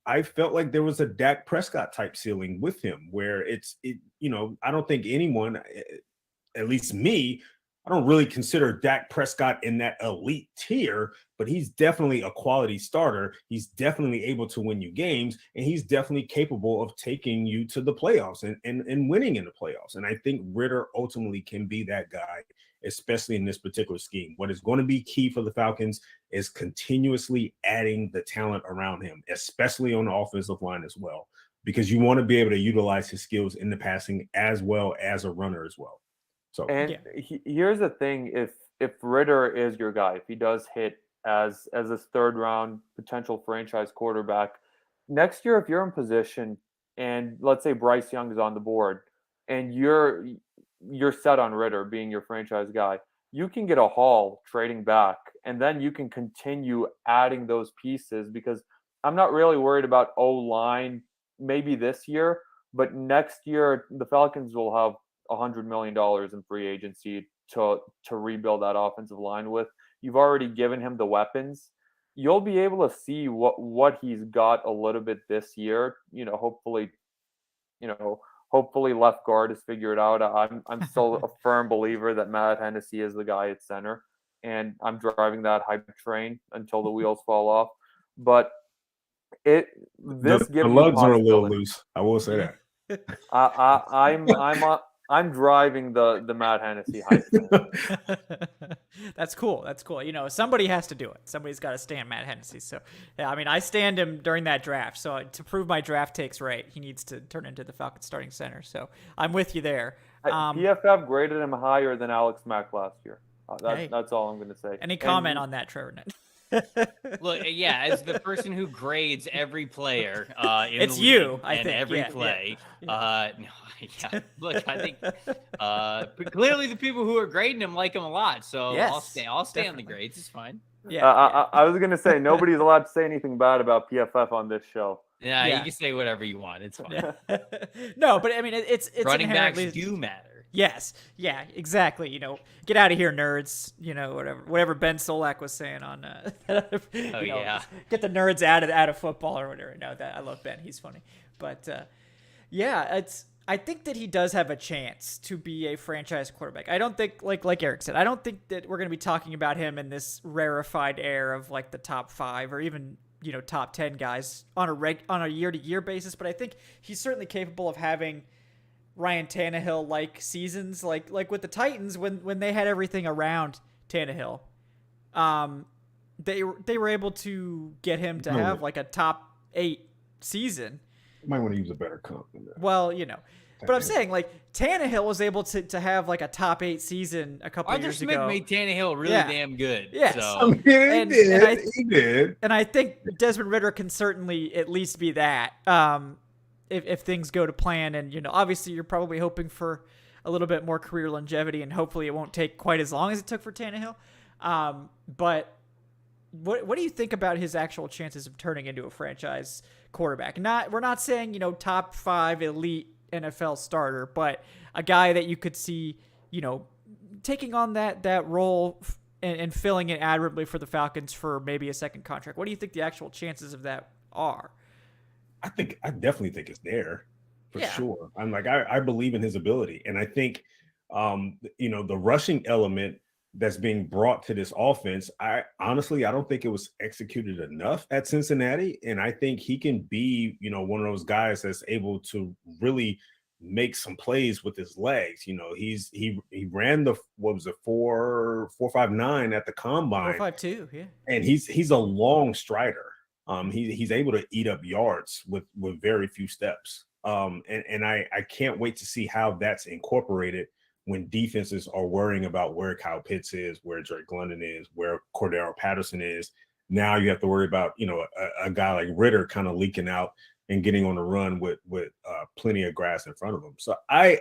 I felt like there was a Dak Prescott type ceiling with him where I don't think anyone, at least me, I don't really consider Dak Prescott in that elite tier, but he's definitely a quality starter. He's definitely able to win you games, and he's definitely capable of taking you to the playoffs and winning in the playoffs. And I think Ritter ultimately can be that guy, especially in this particular scheme. What is going to be key for the Falcons is continuously adding the talent around him, especially on the offensive line as well, because you want to be able to utilize his skills in the passing as well as a runner as well. So, And here's the thing: if Ritter is your guy, if he does hit as this third round potential franchise quarterback next year, if you're in position and let's say Bryce Young is on the board and you're set on Ritter being your franchise guy, you can get a haul trading back, and then you can continue adding those pieces, because I'm not really worried about O-line maybe this year, but next year the Falcons will have $100 million in free agency to rebuild that offensive line with. You've already given him the weapons. You'll be able to see what he's got a little bit this year. Hopefully left guard is figured out. I'm still a firm believer that Matt Hennessy is the guy at center, and I'm driving that hype train until the wheels fall off. But the lugs are a little loose. I will say that. I'm driving the Matt Hennessy hype train. That's cool. Somebody has to do it. Somebody's got to stand Matt Hennessy. So, yeah, I mean, I stand him during that draft. So to prove my draft takes right, he needs to turn into the Falcons starting center. So I'm with you there. PFF graded him higher than Alex Mack last year. That's all I'm going to say. Any comment on that, Trevor? Look, yeah, as the person who grades every player in it's the you, league I and think. every play. Look, I think but clearly the people who are grading him like him a lot. So yes, I'll stay on the grades. It's fine. Yeah, I was going to say, nobody's allowed to say anything bad about PFF on this show. Yeah, you can say whatever you want. It's fine. No, but I mean, it's running backs inherently do matter. Yes. Yeah, exactly. Get out of here, nerds. Whatever Ben Solak was saying on get the nerds out of football or whatever. No, I love Ben. He's funny. But I think that he does have a chance to be a franchise quarterback. I don't think, like Eric said, I don't think that we're going to be talking about him in this rarefied air of like the top 5 or even top 10 guys on a year-to-year basis. But I think he's certainly capable of having Ryan Tannehill like seasons, like with the Titans when they had everything around Tannehill. They were able to get him to have like a top 8 season. You might want to use a better comp than that. Well, but I'm saying like Tannehill was able to have like a top 8 season a couple years ago. Arthur Smith made Tannehill really damn good. Yes. So. He did. And I think Desmond Ritter can certainly at least be that. If things go to plan, and obviously you're probably hoping for a little bit more career longevity, and hopefully it won't take quite as long as it took for Tannehill. But what do you think about his actual chances of turning into a franchise quarterback? We're not saying top 5 elite NFL starter, but a guy that you could see taking on that role and filling it admirably for the Falcons for maybe a second contract. What do you think the actual chances of that are? I definitely think it's there for sure. I'm like, I believe in his ability. And I think, the rushing element that's being brought to this offense, I don't think it was executed enough at Cincinnati. And I think he can be, one of those guys that's able to really make some plays with his legs. He ran the 4.59 at the combine. 4.52, yeah. And he's a long strider. He's able to eat up yards with very few steps. And I can't wait to see how that's incorporated when defenses are worrying about where Kyle Pitts is, where Drake London is, where Cordero Patterson is. Now you have to worry about, a guy like Ritter kind of leaking out and getting on the run with plenty of grass in front of him. So I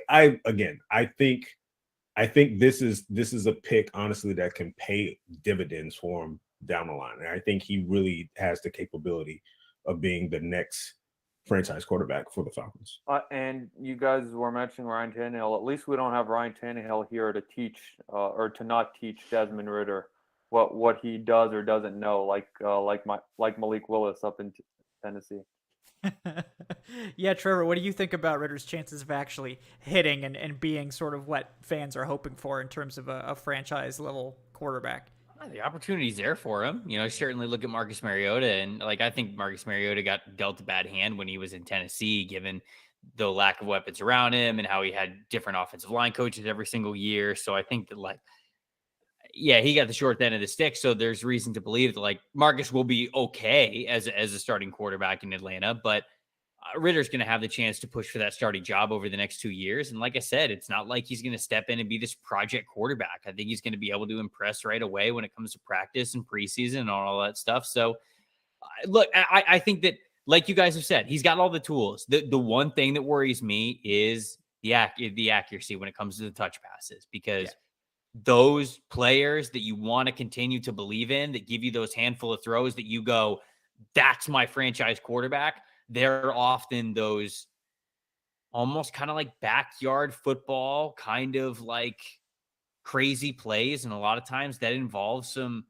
think this is a pick, honestly, that can pay dividends for him down the line. And I think he really has the capability of being the next franchise quarterback for the Falcons. And you guys were mentioning Ryan Tannehill. At least we don't have Ryan Tannehill here to teach or to not teach Desmond Ritter what he does or doesn't know, like Malik Willis up in Tennessee. Yeah, Trevor, what do you think about Ritter's chances of actually hitting and being sort of what fans are hoping for in terms of a franchise level quarterback? The opportunity's there for him. Certainly look at Marcus Mariota. And I think Marcus Mariota got dealt a bad hand when he was in Tennessee, given the lack of weapons around him and how he had different offensive line coaches every single year. So I think that he got the short end of the stick. So there's reason to believe that Marcus will be okay as a starting quarterback in Atlanta, but Ritter's going to have the chance to push for that starting job over the next 2 years. And like I said, it's not like he's going to step in and be this project quarterback. I think he's going to be able to impress right away when it comes to practice and preseason and all that stuff. So look, I think that, like you guys have said, he's got all the tools. The one thing that worries me is the accuracy when it comes to the touch passes, because those players that you want to continue to believe in, that give you those handful of throws that you go, that's my franchise quarterback, they're often those almost kind of like backyard football, kind of like crazy plays. And a lot of times that involves some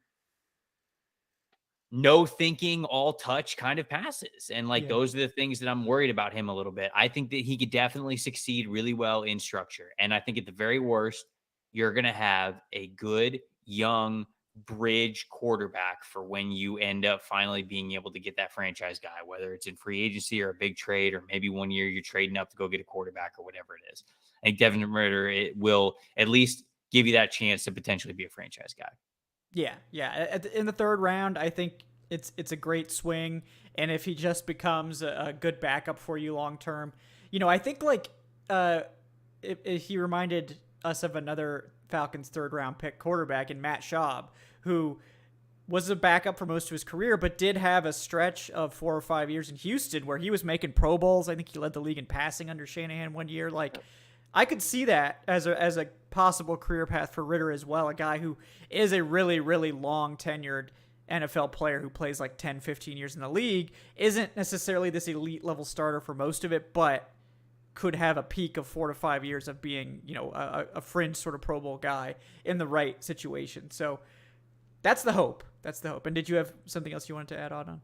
no thinking, all touch kind of passes. And those are the things that I'm worried about him a little bit. I think that he could definitely succeed really well in structure. And I think at the very worst, you're going to have a good young bridge quarterback for when you end up finally being able to get that franchise guy, whether it's in free agency or a big trade, or maybe 1 year you're trading up to go get a quarterback or whatever it is. I think Desmond Ritter, it will at least give you that chance to potentially be a franchise guy. Yeah. In the third round, I think it's a great swing. And if he just becomes a good backup for you long term, I think he reminded us of another Falcons third round pick quarterback in Matt Schaub, who was a backup for most of his career, but did have a stretch of 4 or 5 years in Houston where he was making Pro Bowls. I think he led the league in passing under Shanahan 1 year. I could see that as a possible career path for Ritter as well, a guy who is a really, really long tenured NFL player who plays 10, 15 years in the league, isn't necessarily this elite level starter for most of it, but could have a peak of 4 to 5 years of being, a fringe sort of Pro Bowl guy in the right situation. So that's the hope. And did you have something else you wanted to add on?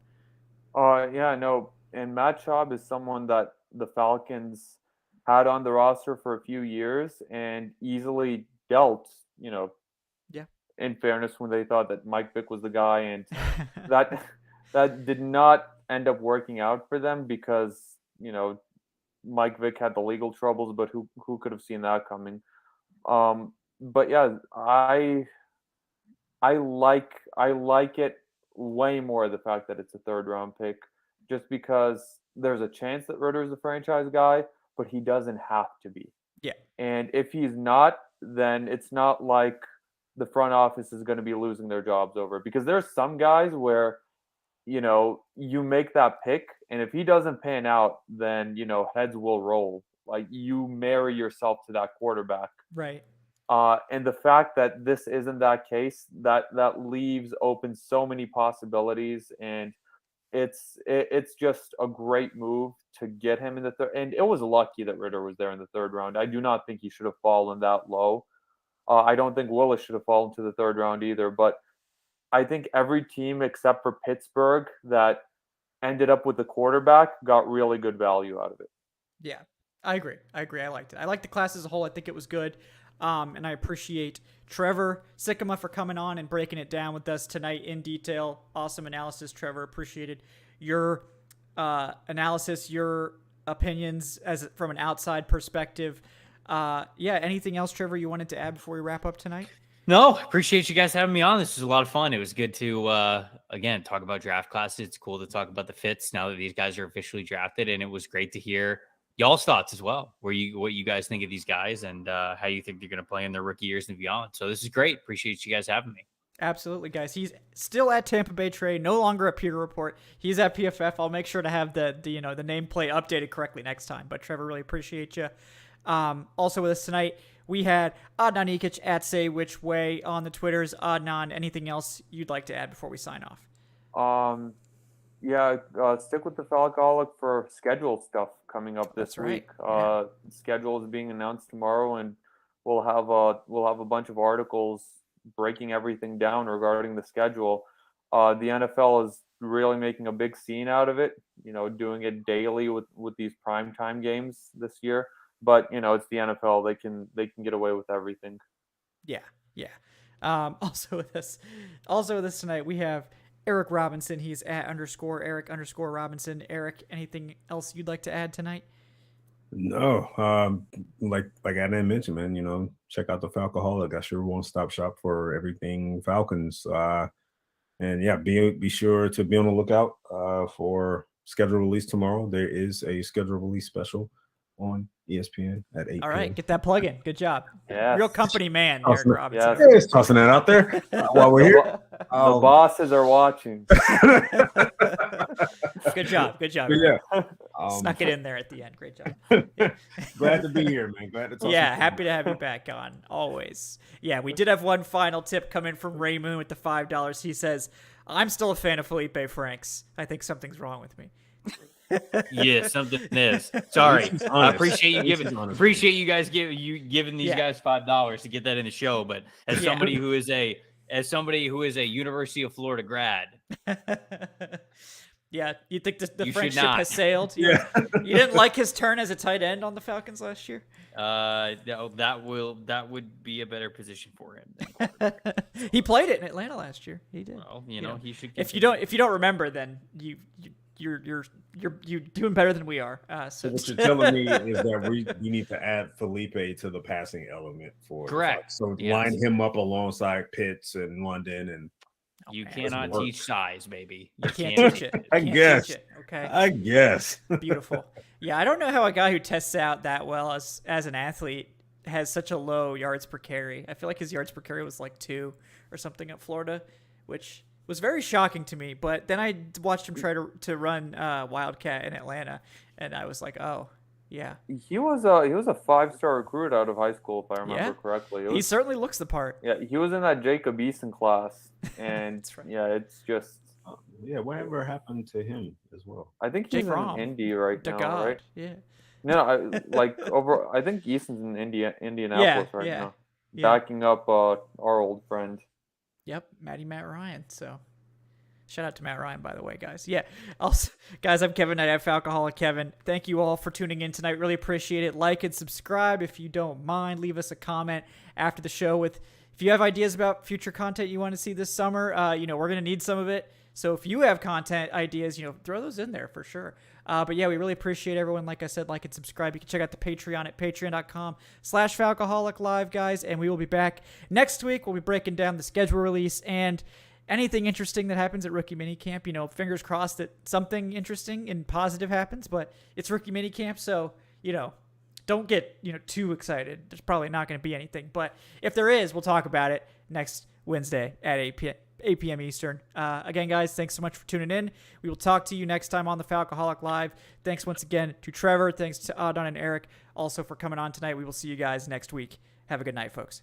Yeah, no. And Matt Schaub is someone that the Falcons had on the roster for a few years and easily dealt, in fairness, when they thought that Mike Vick was the guy, and that did not end up working out for them because, Mike Vick had the legal troubles, but who could have seen that coming? But yeah, I like it way more, the fact that it's a third round pick, just because there's a chance that Ritter's the franchise guy, but he doesn't have to be. Yeah. And if he's not, then it's not like the front office is going to be losing their jobs over it, because there's some guys where, you make that pick, and if he doesn't pan out, then, heads will roll. You marry yourself to that quarterback. Right. And the fact that this isn't that case, that leaves open so many possibilities, and it's just a great move to get him in the third. And it was lucky that Ritter was there in the third round. I do not think he should have fallen that low. I don't think Willis should have fallen to the third round either, but I think every team except for Pittsburgh that ended up with the quarterback got really good value out of it. Yeah, I agree. I liked it. I liked the class as a whole. I think it was good. And I appreciate Trevor Sikkema for coming on and breaking it down with us tonight in detail. Awesome analysis, Trevor. Appreciated your analysis, your opinions from an outside perspective. Anything else, Trevor, you wanted to add before we wrap up tonight? No, appreciate you guys having me on. This was a lot of fun. It was good to, again, talk about draft classes. It's cool to talk about the fits now that these guys are officially drafted. And it was great to hear y'all's thoughts as well, what you guys think of these guys and how you think they're going to play in their rookie years and beyond. So this is great. Appreciate you guys having me. Absolutely, guys. He's still at Tampa Bay Trey, no longer at Pewter Report. He's at PFF. I'll make sure to have the nameplate updated correctly next time. But Trevor, really appreciate you. Also with us tonight, we had Adnan Ikic at Say Which Way on the Twitters. Adnan, anything else you'd like to add before we sign off? Stick with the Falcoholic for schedule stuff coming up this week. Yeah. Schedule is being announced tomorrow, and we'll have a bunch of articles breaking everything down regarding the schedule. The NFL is really making a big scene out of it, doing it daily with these primetime games this year. But, it's the NFL. They can get away with everything. Yeah. Also with us tonight, we have Eric Robinson. He's at _Eric_Robinson. Eric, anything else you'd like to add tonight? No, like Adnan mentioned, man, check out the Falcoholic. That's your one-stop shop for everything Falcons. And yeah, be sure to be on the lookout for schedule release tomorrow. There is a schedule release special on ESPN at 8 All right, get that plug in. Good job. Yes. Real company man, Eric Robinson. Yes. Just tossing that out there while we're here. The bosses are watching. Good job. Yeah. Snuck it in there at the end. Great job. Glad to be here, man. Glad to talk. Yeah, happy to have you back on. Always. Yeah, we did have one final tip come in from Ray Moon with the $5. He says, "I'm still a fan of Felipe Franks. I think something's wrong with me." Yeah, something is. Sorry, I appreciate you guys giving these guys $5 to get that in the show. But as somebody who is a University of Florida grad, yeah, you think the You Frank should ship not. has sailed? Yeah. You didn't like his turn as a tight end on the Falcons last year? that would be a better position for him than quarterback. He played it in Atlanta last year. He did. Well, he should. If you don't remember, then you're doing better than we are. So what you're telling me is that we need to add Felipe to the passing element for Correct. So Yes. line him up alongside Pitts and London, and You man, cannot work. teach size, baby. you can't teach it. You I can't guess. teach it, okay. I guess. Beautiful. Yeah, I don't know how a guy who tests out that well as an athlete has such a low yards per carry. I feel like his yards per carry was like 2 or something at Florida, which was very shocking to me. But then I watched him try to run Wildcat in Atlanta, and I was like, oh, yeah. He was a 5-star recruit out of high school, if I remember Yeah. correctly. He certainly looks the part. Yeah, he was in that Jacob Eason class, and That's right. yeah, it's just. Yeah, whatever happened to him as well? I think Jake he's Fromm. in Indy right The now, God. right? Yeah. No, I think Eason's in Indianapolis right yeah. now, Yeah. backing up our old friend. Yep, Matt Ryan. So shout out to Matt Ryan, by the way, guys. Yeah. Also, guys, I'm Kevin Knight at Falcoholic Kevin. Thank you all for tuning in tonight. Really appreciate it. Like and subscribe if you don't mind. Leave us a comment after the show if you have ideas about future content you want to see this summer. We're going to need some of it. So if you have content ideas, throw those in there for sure. But yeah, we really appreciate everyone. Like I said, like and subscribe. You can check out the Patreon at patreon.com/Falcoholic Live, guys. And we will be back next week. We'll be breaking down the schedule release and anything interesting that happens at rookie minicamp. Fingers crossed that something interesting and positive happens, but it's rookie minicamp. So, don't get, too excited. There's probably not going to be anything, but if there is, we'll talk about it next Wednesday at 8 p.m. Eastern. Again, guys, thanks so much for tuning in. We will talk to you next time on the Falcoholic Live. Thanks once again to Trevor. Thanks to Adon and Eric also for coming on tonight. We will see you guys next week. Have a good night, folks.